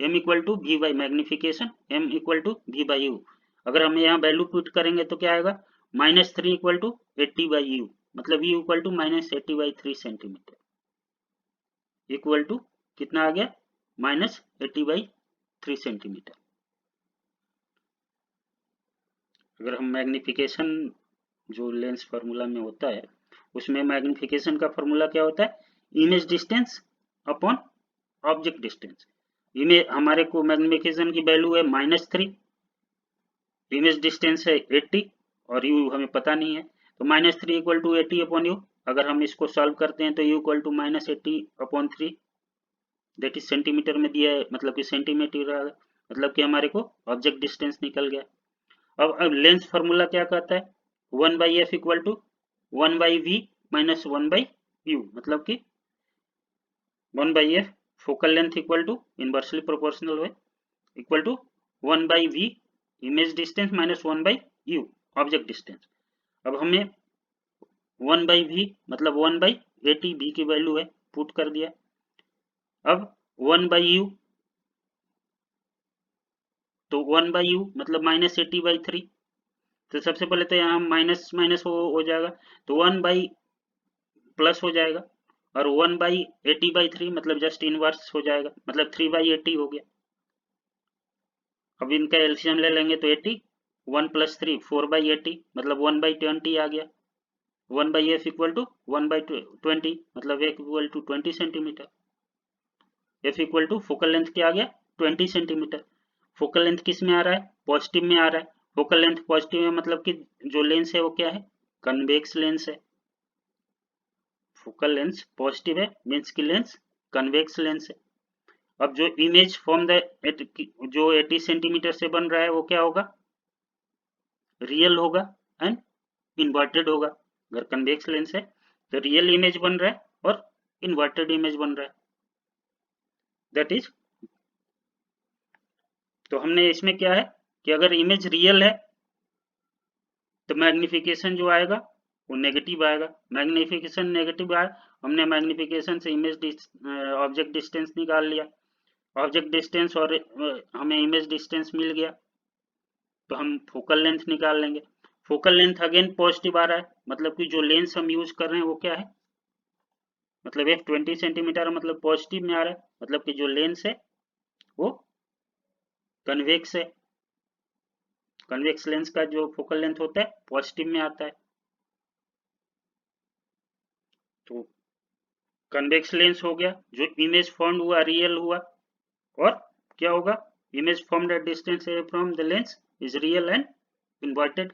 m equal to v by magnification, m equal to v by U. अगर हम यहाँ वैल्यू पुट करेंगे तो क्या आएगा, -3 इक्वल टू 80 बाई यू, मतलब u equal to -80/3 centimetre equal to कितना आ गया, -80/3 सेंटीमीटर। अगर हम मैग्निफिकेशन जो लेंस फार्मूला में होता है उसमें मैग्निफिकेशन का फार्मूला क्या होता है, image distance upon object distance. Image हमारे को मैग्निफिकेशन की वैल्यू है -3, इमेज डिस्टेंस है 80 और u हमें पता नहीं है, तो -3 इक्वल टू 80 अपॉन यू। अगर हम इसको सॉल्व करते हैं तो u equal to -80/3, that is centimetre में दिया है, मतलब कि सेंटीमीटर, मतलब कि हमारे को ऑब्जेक्ट डिस्टेंस निकल गया। अब लेंस फार्मूला क्या कहता है, 1/f equal to 1/v minus 1/u, मतलब कि 1/f focal length equal to inversely proportional वे equal to 1/v image distance minus 1/u object distance. अब हमें 1/v मतलब 1/80 v की वैल्यू है, पुट कर दिया। अब 1/u तो 1/u मतलब -80/3, तो सबसे पहले तो यहाँ माइनस माइनस हो जाएगा, तो 1 प्लस हो जाएगा, और 1/80/3 मतलब जस्ट इनवर्स हो जाएगा, मतलब 3/80 हो गया। अब इनका एलसीएम ले लेंगे तो 80, 1 + 3 4/80 मतलब 1/20 आ गया। 1/f इक्वल टू 1/20 मतलब f equal to 20 centimetre. f equal to focal length क्या आ गया 20 सेंटीमीटर। फोकल लेंथ किस में आ रहा है पॉजिटिव में आ रहा है। फोकल लेंथ पॉजिटिव है मतलब कि जो लेंस है वो क्या है कन्वेक्स लेंस है। फोकल लेंस पॉजिटिव है मीन्स की लेंस कन्वेक्स लेंस है। अब जो इमेज फ्रॉम द जो 80 सेंटीमीटर से बन रहा है वो क्या होगा रियल होगा एंड इन्वर्टेड होगा। अगर कन्वेक्स लेंस है तो रियल इमेज बन रहा है और इन्वर्टेड इमेज बन रहा है दैट इज। तो हमने इसमें क्या है कि अगर इमेज रियल है तो मैग्निफिकेशन जो आएगा वो नेगेटिव आएगा। मैग्निफिकेशन नेगेटिव आया हमने मैग्निफिकेशन से इमेज ऑब्जेक्ट डिस्टेंस निकाल लिया। ऑब्जेक्ट डिस्टेंस और हमें इमेज डिस्टेंस मिल गया तो हम फोकल लेंथ निकाल लेंगे। फोकल लेंथ अगेन पॉजिटिव आ रहा है मतलब कि जो लेंस हम यूज कर रहे हैं वो क्या है मतलब f 20 सेंटीमीटर मतलब पॉजिटिव में आ रहा है मतलब कि जो लेंस है वो कन्वेक्स है। कन्वेक्स लेंस का जो फोकल लेंथ होता है पॉजिटिव में आता है। तो कन्वेक्स लेंस हो गया जो इमेज फॉर्म हुआ रियल हुआ और क्या होगा image from the distance from the lens is real and inverted.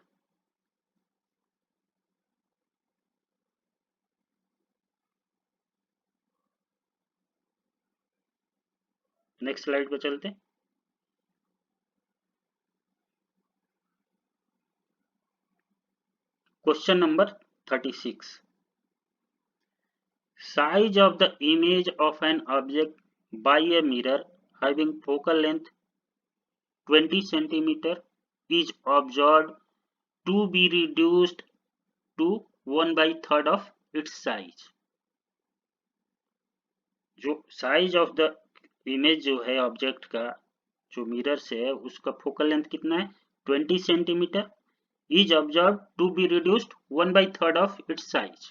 Next slide पे चलते हैं। Question number 36 size of the image of an object by a mirror having focal length 20 centimeter is observed to be reduced to 1/3 of its size। जो size of the image जो है object का जो mirror से है उसका focal length कितना है 20 centimetre is observed to be reduced 1/3 of its size।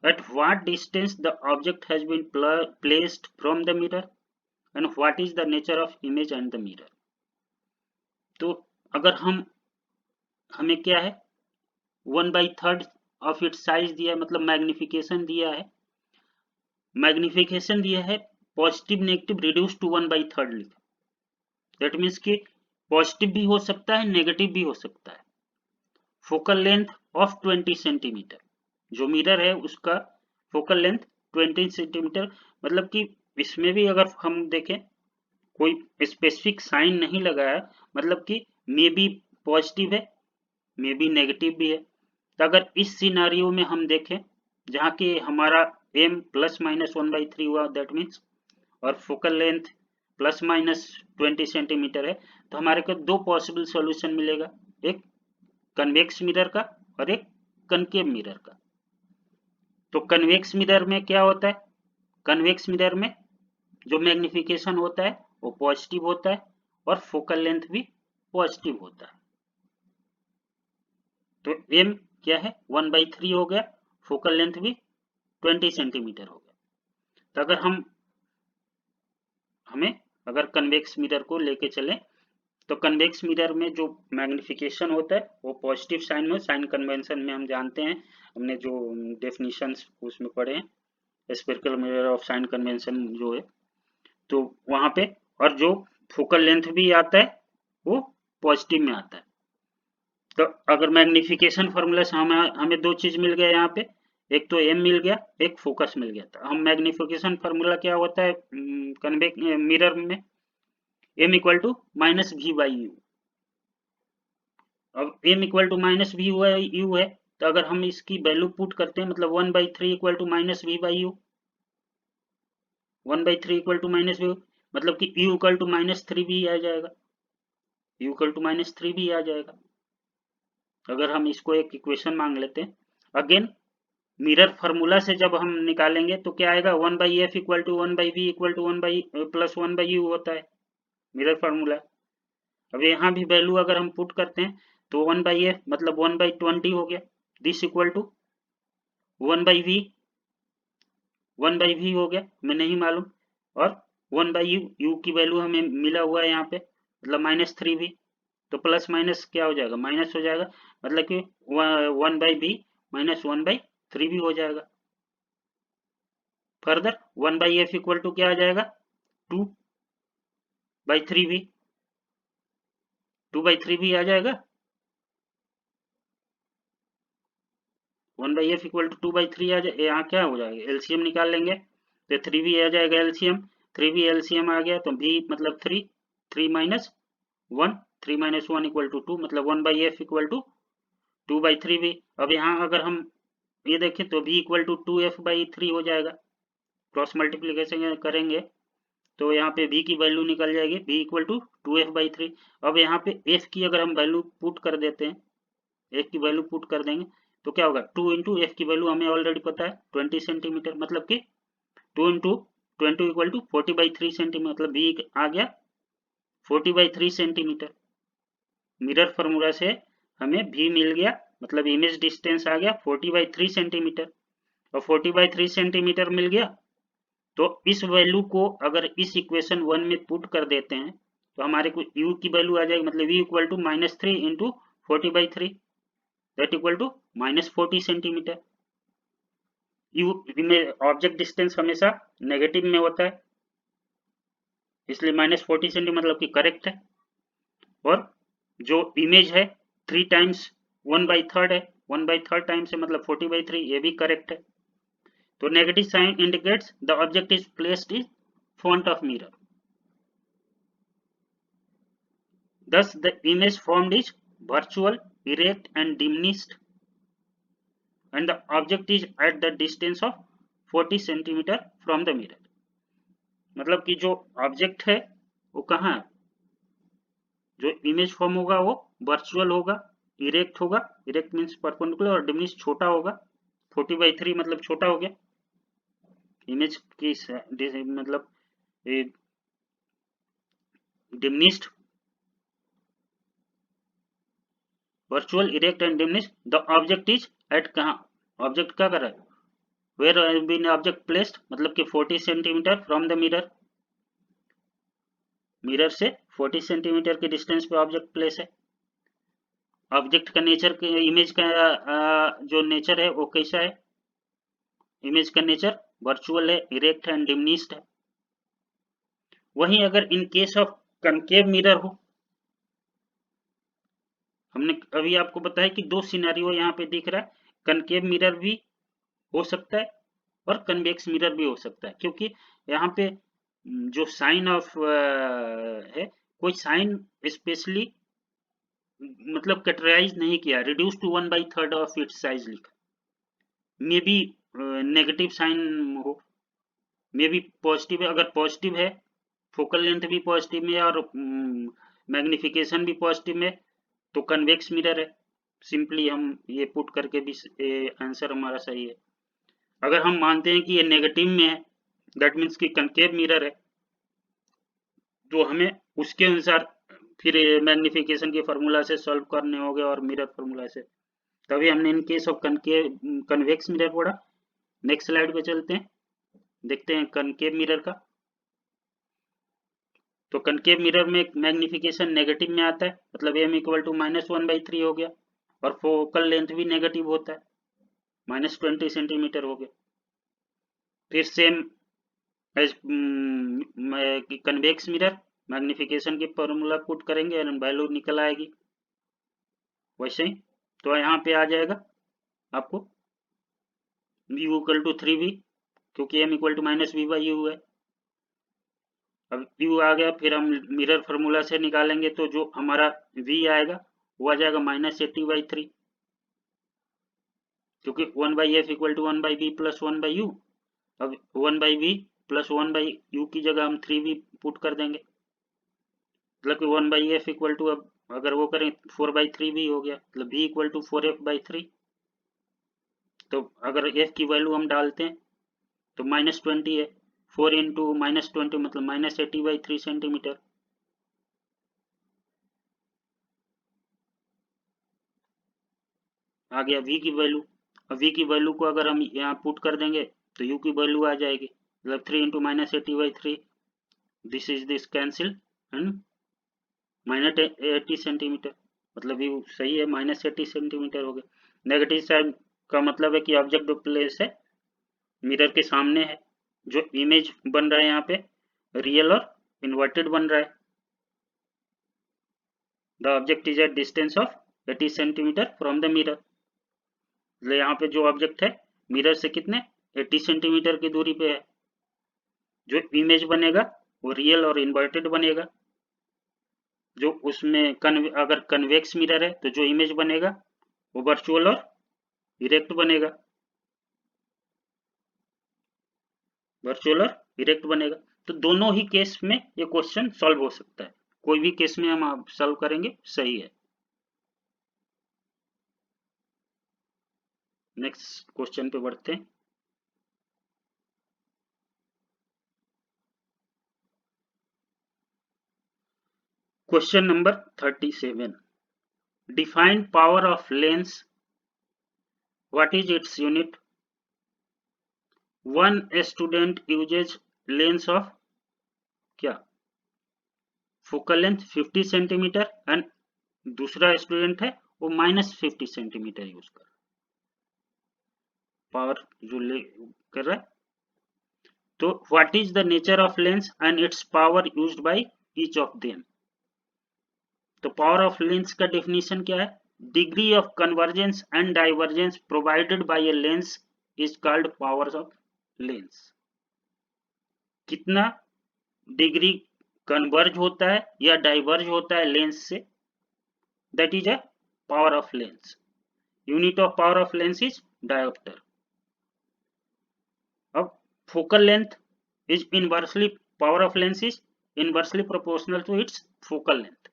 At what distance the object has been placed from the mirror and what is the nature of image and the mirror। तो अगर हमें क्या है 1/3 of its size दिया है मतलब magnification दिया है। मैग्निफिकेशन दिया है पॉजिटिव नेगेटिव रिड्यूस टू 1/3 लिखा। दैट मीन्स कि पॉजिटिव भी हो सकता है नेगेटिव भी हो सकता है। फोकल लेंथ ऑफ 20 सेंटीमीटर जो मिरर है उसका फोकल लेंथ 20 सेंटीमीटर मतलब कि इसमें भी अगर हम देखें कोई स्पेसिफिक साइन नहीं लगाया मतलब कि मे बी पॉजिटिव है मे बी नेगेटिव भी है। तो अगर इस सिनारियो में हम देखें जहाँ की हमारा m ±1/3 हुआ दैट मीन्स और फोकल लेंथ ±20 सेंटीमीटर है तो हमारे को दो पॉसिबल सॉल्यूशन मिलेगा एक कन्वेक्स मिरर का और एक कनकेव मिरर का। तो कन्वेक्स मिरर में क्या होता है कन्वेक्स मिरर में जो मैग्निफिकेशन होता है वो पॉजिटिव होता है और फोकल लेंथ भी पॉजिटिव होता है। तो m क्या है 1/3 हो गया फोकल लेंथ भी 20 सेंटीमीटर हो गया। तो अगर हमें अगर कन्वेक्स मिरर को लेके चलें तो कन्वेक्स मिरर में जो मैग्निफिकेशन होता है वो पॉजिटिव साइन में साइन कन्वेंशन में हम जानते हैं हमने जो डेफिनेशंस उसमें पढ़े हैं spherical mirror of sine convention जो है तो वहां पे और जो फोकल लेंथ भी आता है वो पॉजिटिव में आता है। तो अगर मैग्निफिकेशन फॉर्मूला से हमें दो चीज मिल गया यहाँ पे एक तो m मिल गया एक फोकस मिल गया। तो हम मैग्निफिकेशन फॉर्मूला क्या होता है कन्वेक्स मिरर में m इक्वल टू -v/u। अब m इक्वल टू -v/u है तो अगर हम इसकी वैल्यू पुट करते हैं मतलब 1/3 equal to -v/u 1/3 equal to -v मतलब कि u इक्वल टू -3 भी आ जाएगा u इक्वल टू -3 भी आ जाएगा। अगर हम इसको एक इक्वेशन मांग लेते हैं अगेन मिरर फार्मूला से जब हम निकालेंगे तो क्या आएगा 1/f equal to 1/v equal to 1/+1/u होता है मिरर फार्मूला। अब यहाँ भी वैल्यू अगर हम पुट करते हैं तो 1/f मतलब 1/20 हो गया this equal to 1/v 1/v हो गया हमें नहीं मालूम और 1/u की वैल्यू हमें मिला हुआ है यहाँ पे मतलब -3v। तो प्लस माइनस क्या हो जाएगा, माइनस हो जाएगा, मतलब कि 1/b माइनस 1/3 भी हो जाएगा। फर्दर 1/f इक्वल टू क्या आ जाएगा, 2/3 भी, 2/3 भी आ जाएगा। 1/f इक्वल टू 2/3 आ जाए, यहाँ क्या हो जाएगा, एलसीएम निकाल लेंगे तो 3 भी आ जाएगा एलसीएम, 3 भी एलसीएम आ गया तो b मतलब 3, 3 माइनस 1, 3 माइनस 1 इक्वल टू 2, मतलब 1/f इक्वल टू 2/3 भी। अब यहाँ अगर हम ये देखें तो b इक्वल टू 2f/3 हो जाएगा, क्रॉस मल्टीप्लीकेशन करेंगे तो यहाँ पे b की वैल्यू निकल जाएगी, b इक्वल टू 2f/3। अब यहाँ पे f की अगर हम वैल्यू पुट कर देते हैं, f की वैल्यू पुट कर देंगे तो क्या होगा, 2 इंटू एफ की वैल्यू हमें ऑलरेडी पता है 20 सेंटीमीटर, मतलब कि 2 इंटू 20 इक्वल टू 40/3 सेंटीमीटर, मतलब बी आ गया 40/3 सेंटीमीटर। मिरर फार्मूला से हमें भी मिल गया, मतलब इमेज डिस्टेंस आ गया 40/3 सेंटीमीटर, और 40/3 सेंटीमीटर मिल गया तो इस वैल्यू को अगर इस इक्वेशन 1 में पुट कर देते हैं तो हमारे को u की वैल्यू आ जाएगी, मतलब v equal to -3 into 40/3 that equal to -40 centimetre. U में ऑब्जेक्ट डिस्टेंस हमेशा नेगेटिव में होता है, इसलिए -40 सेंटीमीटर मतलब कि करेक्ट है। और जो इमेज है 3 टाइम्स 1/3 है, 1/3 टाइम्स है मतलब 40/3, ये भी करेक्ट है। तो negative sign indicates the object is placed in front of mirror, thus the image formed is virtual, erect and diminished and the object is at the distance of 40 centimeter from the mirror। मतलब कि जो object है वो कहाँ है, जो image form होगा वो वर्चुअल होगा, इरेक्ट होगा, इरेक्ट मीन्स परपेंडिकुलर, और डिमिनिश छोटा होगा, 40/3 मतलब छोटा हो गया इमेज की मतलब diminished, virtual, erect and diminish. The object is at, कहाँ ऑब्जेक्ट क्या कर रहा है, where has been object placed, मतलब कि 40 centimetre from the mirror, mirror से 40 सेंटीमीटर के डिस्टेंस पे ऑब्जेक्ट प्लेस है। ऑब्जेक्ट का नेचर, इमेज का जो नेचर है वो कैसा है, इमेज का नेचर वर्चुअल है, इरेक्ट है एंड डिमिनिश्ड है। वहीं अगर in case of concave mirror हो, हमने अभी आपको बताया कि दो सिनेरियो यहाँ पे दिख रहा है, कनकेव मिरर भी हो सकता है और कन्वेक्स मिरर भी हो सकता है, क्योंकि यहाँ पे जो साइन ऑफ है, कोई साइन स्पेशली मतलब कैटेगराइज नहीं किया, reduce to 1/3 of its size लिखा, मे बी नेगेटिव साइन हो, मे बी पॉजिटिव है, अगर पॉजिटिव है फोकल लेंथ भी पॉजिटिव में और मैग्निफिकेशन भी पॉजिटिव में तो कन्वेक्स मिरर है। सिंपली हम ये पुट करके भी आंसर हमारा सही है। अगर हम मानते हैं कि ये नेगेटिव में है दैट मीन्स कि कनकेव मिरर है, तो हमें उसके अनुसार फिर मैग्निफिकेशन के फार्मूला से सॉल्व करने होंगे और मिरर फार्मूला से, तभी हमने इन case of concave convex mirror पढ़ा। नेक्स्ट स्लाइड पे चलते हैं, देखते हैं कनकेव मिरर का। तो कनकेव मिरर में मैग्निफिकेशन नेगेटिव में आता है, मतलब m इक्वल टू -1/3 हो गया, और फोकल लेंथ भी नेगेटिव होता है, -20 सेंटीमीटर हो गया। फिर same as convex mirror, magnification की फॉर्मूला पुट करेंगे और वैल्यू निकल आएगी वैसे ही। तो यहाँ पे आ जाएगा आपको v इक्वल टू 3v, क्योंकि m इक्वल टू -v/u है। अब u आ गया, फिर हम मिरर फार्मूला से निकालेंगे तो जो हमारा v आएगा वो आ जाएगा -80/3, क्योंकि 1/f equal to 1/b plus 1/u। अब 1/b प्लस 1/u की जगह हम 3v पुट कर देंगे, मतलब कि 1/f इक्वल टू, अब अगर वो करें 4/3 भी हो गया, मतलब v इक्वल टू 4f/3। तो अगर f की वैल्यू हम डालते हैं तो -20 है, 4 इंटू -20 मतलब -80/3 सेंटीमीटर। आ गया v की वैल्यू। अब v की वैल्यू को अगर हम यहाँ पुट कर देंगे तो u की वैल्यू आ जाएगी, मतलब 3 into -80/3, this is this cancel and -80 centimetre, मतलब ये सही है, -80 सेंटीमीटर हो गया। नेगेटिव साइड का मतलब है कि ऑब्जेक्ट जो प्लेस है मिरर के सामने है, जो इमेज बन रहा है यहाँ पे रियल और इन्वर्टेड बन रहा है। The object is at distance of 80 centimetre from the mirror. मतलब यहाँ पे जो ऑब्जेक्ट है मिरर से कितने 80 सेंटीमीटर की दूरी पे है। जो इमेज बनेगा वो रियल और इन्वर्टेड बनेगा। जो उसमें अगर कन्वेक्स मिरर है तो जो इमेज बनेगा वो वर्चुअल और इरेक्ट बनेगा। वर्चुअल और इरेक्ट बनेगा। तो दोनों ही केस में ये क्वेश्चन सॉल्व हो सकता है, कोई भी केस में हम सॉल्व करेंगे सही है। नेक्स्ट क्वेश्चन पे बढ़ते हैं। Question number 37, define power of lens, what is its unit. One student uses lens of क्या, फोकल लेंथ 50 सेंटीमीटर एंड दूसरा स्टूडेंट है वो -50 सेंटीमीटर यूज कर, पावर जो ले कर रहा है। तो what is the nature of lens and it's power used by each of them. तो पावर ऑफ लेंस का डेफिनेशन क्या है, degree of convergence and divergence provided by a lens is called power of lens. कितना degree converge होता है या diverge होता है लेंस से, that is a power of lens. Unit of power of lens is dioptre. अब focal length is inversely, power of lens is inversely proportional to its focal length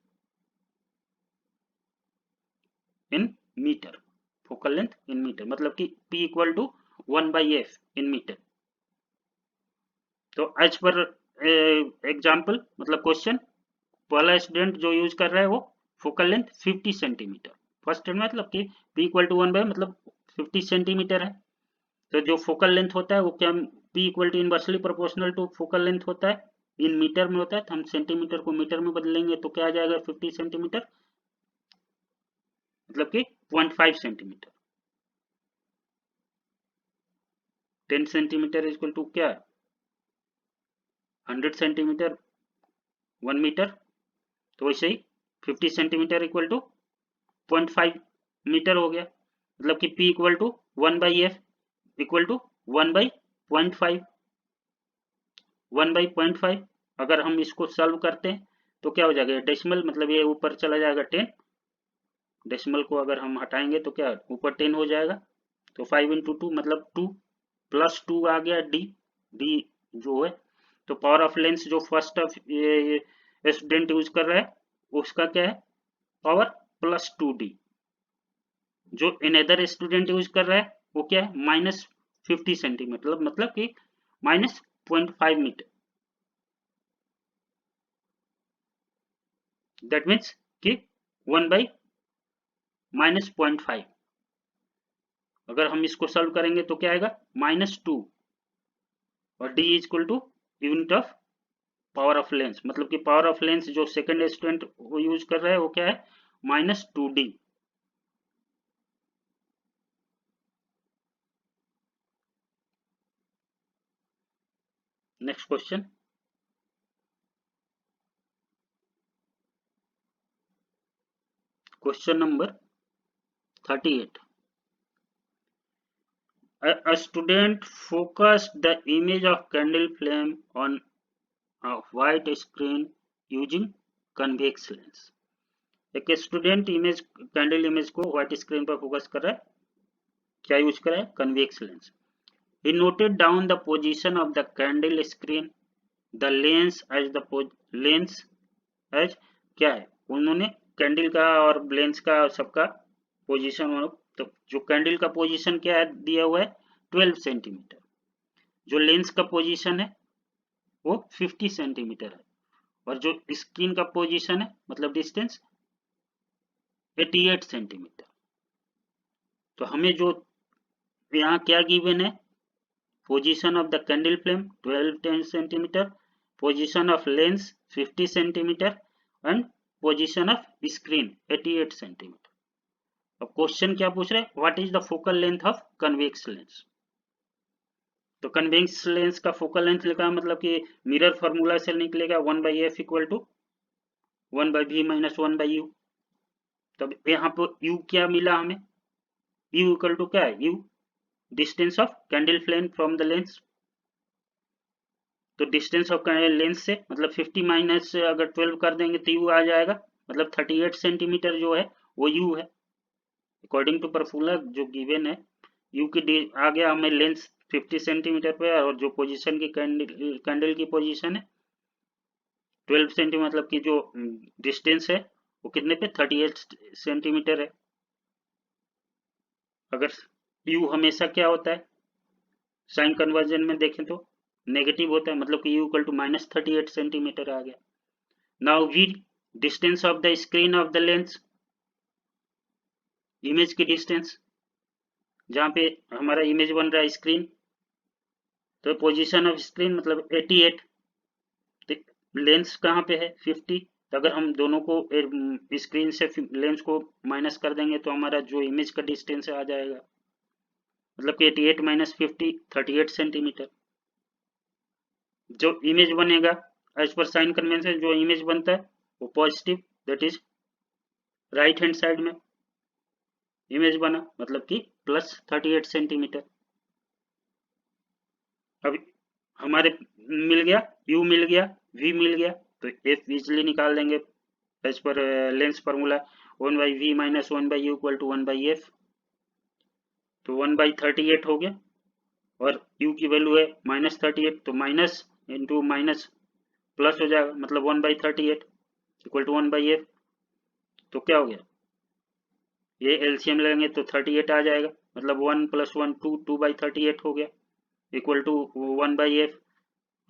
in meter, focal length in meter, मतलब कि P equal to 1/f in meter। तो as per example मतलब question, पहला student जो use कर रहा है वो फोकल लेंथ 50 सेंटीमीटर, फर्स्ट मतलब कि P equal to 1/, मतलब 50 सेंटीमीटर है। तो जो फोकल लेंथ होता है वो क्या, P equal to inversely proportional to focal length होता है, इन मीटर में होता है। तो हम सेंटीमीटर को मीटर में बदलेंगे तो क्या आ जाएगा 50 सेंटीमीटर, मतलब कि 0.5 सेंटीमीटर। 10 सेंटीमीटर इक्वल टू क्या, 100 सेंटीमीटर 1 मीटर। तो वैसे ही 50 सेंटीमीटर इक्वल टू 0.5 मीटर हो गया, मतलब कि P equal to 1/f equal to 1/0.5, 1/0.5। अगर हम इसको सॉल्व करते हैं तो क्या हो जाएगा, डेसिमल मतलब ये ऊपर चला जाएगा 10, डेसिमल को अगर हम हटाएंगे तो क्या ऊपर 10 हो जाएगा। तो 5 × 2 मतलब 2 + 2 आ गया डी, डी जो है। तो पावर ऑफ लेंस जो फर्स्ट स्टूडेंट यूज कर रहा है उसका क्या है, पावर +2d। जो अनदर स्टूडेंट यूज कर रहा है वो क्या है, -50 सेंटीमीटर, मतलब कि -0.5 मीटर। दैट मीन्स कि 1/-0.5। अगर हम इसको सॉल्व करेंगे तो क्या आएगा -2, और d is equal to unit of power of lens, मतलब कि पावर ऑफ लेंस जो सेकंड स्टूडेंट वो यूज कर रहा है वो क्या है -2d। Next question, question number 38, a student focused the image of candle flame on a white screen using convex lens। एक स्टूडेंट इमेज कैंडल इमेज को व्हाइट स्क्रीन पर फोकस कर रहा है, क्या यूज कर रहा है, convex lens. He noted down the position of the candle screen, the lens as क्या है, उन्होंने कैंडल का और लेंस का सबका पोजीशन, तो जो कैंडल का पोजीशन क्या है दिया हुआ है 12 सेंटीमीटर, जो लेंस का पोजीशन है वो 50 सेंटीमीटर है, और जो स्क्रीन का पोजीशन है मतलब डिस्टेंस 88 सेंटीमीटर। तो हमें जो यहाँ क्या गिवन है, position of the candle flame 12 centimeter, position of lens 50 centimeter and position of screen 88 centimetre. अब क्वेश्चन क्या पूछ रहे हैं, what is the focal length of convex lens. तो कन्वेक्स लेंस का फोकल लेंथ लिखा है, मतलब कि मिरर फॉर्मूला से निकलेगा 1/f equal to 1/v minus 1/u। तब यहाँ पर u क्या मिला हमें, u इक्वल टू क्या है, u distance of candle flame from the lens. तो डिस्टेंस ऑफ लेंस से मतलब 50 माइनस अगर 12 कर देंगे तो u आ जाएगा, मतलब 38 सेंटीमीटर जो है वो u है अकॉर्डिंग टू फॉर्मूला जो गिवन है। u की आ गया हमें लेंस 50 सेंटीमीटर पे, और जो पोजीशन की कैंडल की पोजीशन है 12 सेंटीमीटर, मतलब कि जो डिस्टेंस है वो कितने पे 38 सेंटीमीटर है। अगर u हमेशा क्या होता है, साइन कन्वर्जन में देखें तो नेगेटिव होता है, मतलब कि u equal to minus 38 centimetre आ गया। Now v distance of the screen of the lens, image की डिस्टेंस जहां पे हमारा इमेज बन रहा है स्क्रीन, तो पोजीशन ऑफ स्क्रीन मतलब 88, लेंस कहाँ पे है 50। तो अगर हम दोनों को स्क्रीन से लेंस को माइनस कर देंगे तो हमारा जो इमेज का डिस्टेंस है आ जाएगा, मतलब कि 88 माइनस 50 38 सेंटीमीटर। जो इमेज बनेगा एज पर साइन कन्वेंशन, जो इमेज बनता है वो positive, that is right hand side में इमेज बना, मतलब कि प्लस 38 सेंटीमीटर। अब हमारे मिल गया, u मिल गया, v मिल गया, तो f इजिली निकाल देंगे एज पर lens formula 1/v minus 1/u equal to 1/f। तो 1/38 हो गया, और u की वैल्यू है -38, तो माइनस इंटू माइनस प्लस हो जाएगा, मतलब 1/38 इक्वल टू 1/f। तो क्या हो गया, ये एलसीएम लेंगे तो 38 आ जाएगा, मतलब 1 + 1 2 2/38 हो गया इक्वल टू 1/f।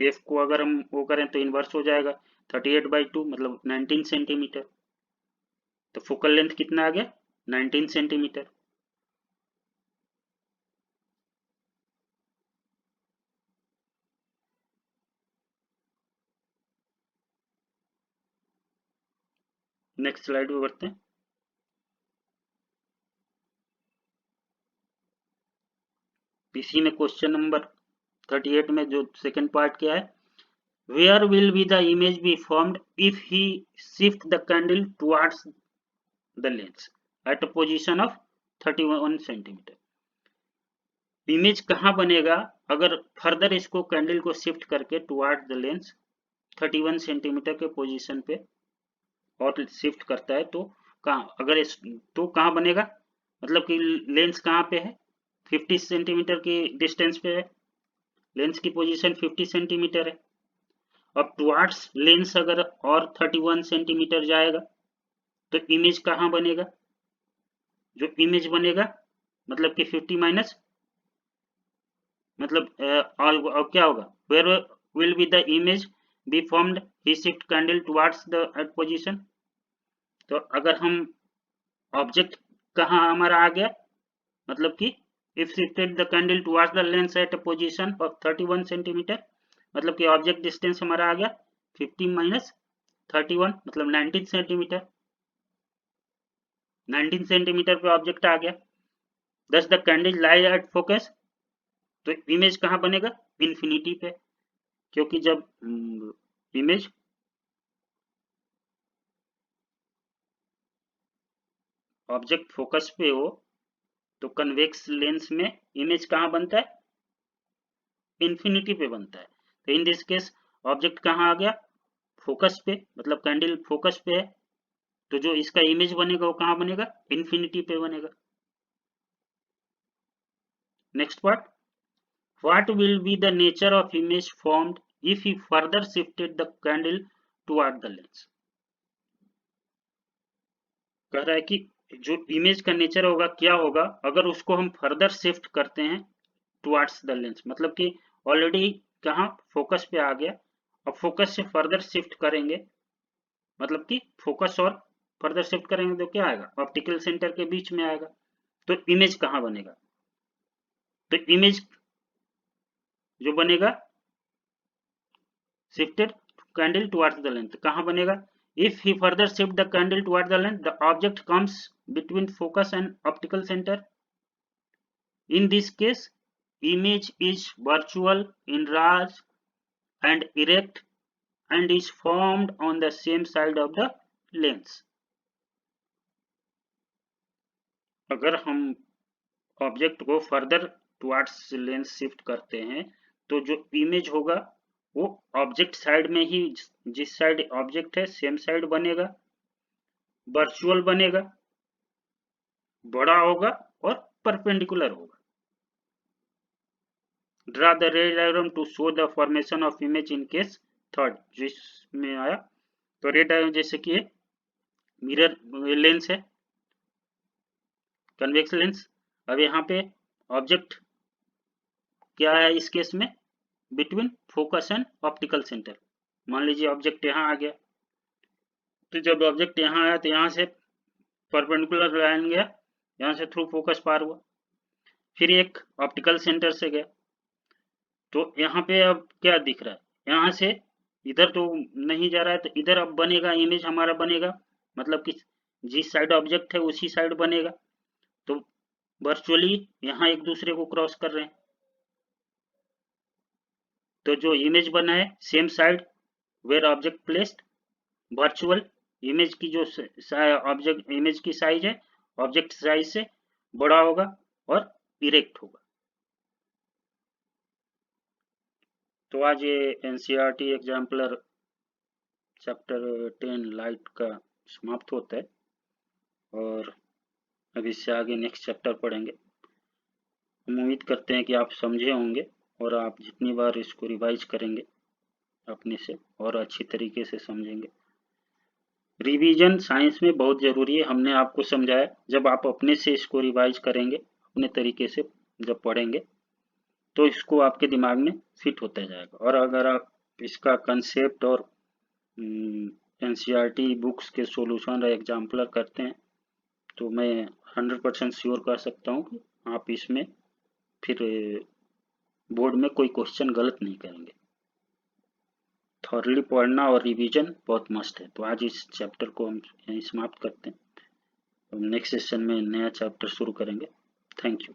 एफ को अगर हम वो करें तो इन्वर्स हो जाएगा 38/2, मतलब 19 सेंटीमीटर। तो फोकल लेंथ कितना आ गया 19 सेंटीमीटर। नेक्स्ट स्लाइड पे बढ़ते हैं। इसी में क्वेश्चन नंबर 38 में जो सेकंड पार्ट क्या है, where will be the image be formed if he shift the candle towards the lens at a position of 31 centimetre. Image कहाँ बनेगा अगर फर्दर इसको कैंडल को शिफ्ट करके टुवर्ड्स द लेंस 31 सेंटीमीटर के पोजीशन पे और शिफ्ट करता है, तो कहाँ, अगर इस तो कहाँ बनेगा, मतलब कि लेंस कहाँ पे है 50 सेंटीमीटर की डिस्टेंस पे है, लेंस की पोजीशन 50 सेंटीमीटर है। अब टुवर्ड्स लेंस अगर और 31 सेंटीमीटर जाएगा तो इमेज कहाँ बनेगा, जो इमेज बनेगा मतलब कि 50 माइनस, मतलब और क्या होगा, where will be the image be formed he shift candle towards the at position. तो अगर हम ऑब्जेक्ट कहाँ हमारा आ गया, मतलब कि if shifted the candle towards the lens at a position of 31 centimetre, मतलब कि ऑब्जेक्ट डिस्टेंस हमारा आ गया 50 माइनस 31, मतलब 19 सेंटीमीटर। 19 सेंटीमीटर पे ऑब्जेक्ट आ गया, दस the candle lie at focus, तो इमेज कहाँ बनेगा इन्फिनिटी पे, क्योंकि जब इमेज ऑब्जेक्ट फोकस पे हो तो कन्वेक्स लेंस में इमेज कहाँ बनता है इन्फिनिटी पे बनता है। तो इन दिस केस ऑब्जेक्ट कहाँ आ गया फोकस पे, मतलब कैंडल फोकस पे है, तो जो इसका इमेज बनेगा वो कहाँ बनेगा इन्फिनिटी पे बनेगा। Next part, what will be the nature of image formed if he further shifted the candle toward the lens. कह रहा है कि जो इमेज का नेचर होगा क्या होगा अगर उसको हम फर्दर शिफ्ट करते हैं टुवर्ड्स द लेंस, मतलब कि ऑलरेडी कहाँ फोकस पे आ गया, अब फोकस से फर्दर शिफ्ट करेंगे, मतलब कि फोकस और फर्दर शिफ्ट करेंगे तो क्या आएगा ऑप्टिकल सेंटर के बीच में आएगा, तो इमेज कहाँ बनेगा, तो इमेज जो बनेगा shifted candle towards the lens कहाँ बनेगा, If he further shift the candle toward the lens, the object comes between focus and optical center. In this case, image is virtual, enlarged and erect and is formed on the same side of the lens. अगर हम object को further towards lens shift करते हैं तो जो image होगा वो object side में ही, जिस साइड ऑब्जेक्ट है सेम साइड बनेगा, वर्चुअल बनेगा, बड़ा होगा और परपेंडिकुलर होगा. Draw the ray diagram to show the formation of image in case third. जिसमें आया तो रे डायग्राम जैसे कि मिरर लेंस है, कन्वेक्स लेंस. अब यहाँ पे ऑब्जेक्ट क्या है इस केस में, between focus and optical centre. मान लीजिए ऑब्जेक्ट यहाँ आ गया, तो जब ऑब्जेक्ट यहाँ आया तो यहाँ से परपेंडिकुलर लाइन गया, यहाँ से थ्रू फोकस पार हुआ, फिर एक ऑप्टिकल सेंटर से गया. तो यहाँ पे अब क्या दिख रहा है, यहाँ से इधर तो नहीं जा रहा है, तो इधर अब बनेगा, इमेज हमारा बनेगा, मतलब कि जिस साइड ऑब्जेक्ट है उसी साइड बनेगा. तो वर्चुअली यहाँ एक दूसरे को क्रॉस कर रहे हैं, तो जो इमेज बना है same side where object placed, virtual image की जो ऑब्जेक्ट इमेज की साइज है ऑब्जेक्ट साइज से बड़ा होगा और इरेक्ट होगा. तो आज ये एनसीईआरटी एग्जाम्पलर चैप्टर 10 लाइट का समाप्त होता है और अब इससे आगे नेक्स्ट चैप्टर पढ़ेंगे. हम उम्मीद करते हैं कि आप समझे होंगे और आप जितनी बार इसको रिवाइज करेंगे अपने से और अच्छी तरीके से समझेंगे. रिवीजन साइंस में बहुत ज़रूरी है. हमने आपको समझाया, जब आप अपने से इसको रिवाइज करेंगे अपने तरीके से जब पढ़ेंगे तो इसको आपके दिमाग में फिट होता जाएगा. और अगर आप इसका कंसेप्ट और एनसीईआरटी बुक्स के सॉल्यूशन और एग्जाम्पलर करते हैं तो मैं 100% श्योर कर सकता हूँ कि आप इसमें फिर बोर्ड में कोई क्वेश्चन गलत नहीं करेंगे. थॉरली पढ़ना और रिवीजन बहुत मस्ट है. तो आज इस चैप्टर को हम यहीं समाप्त करते हैं. नेक्स्ट सेशन में नया चैप्टर शुरू करेंगे. Thank you.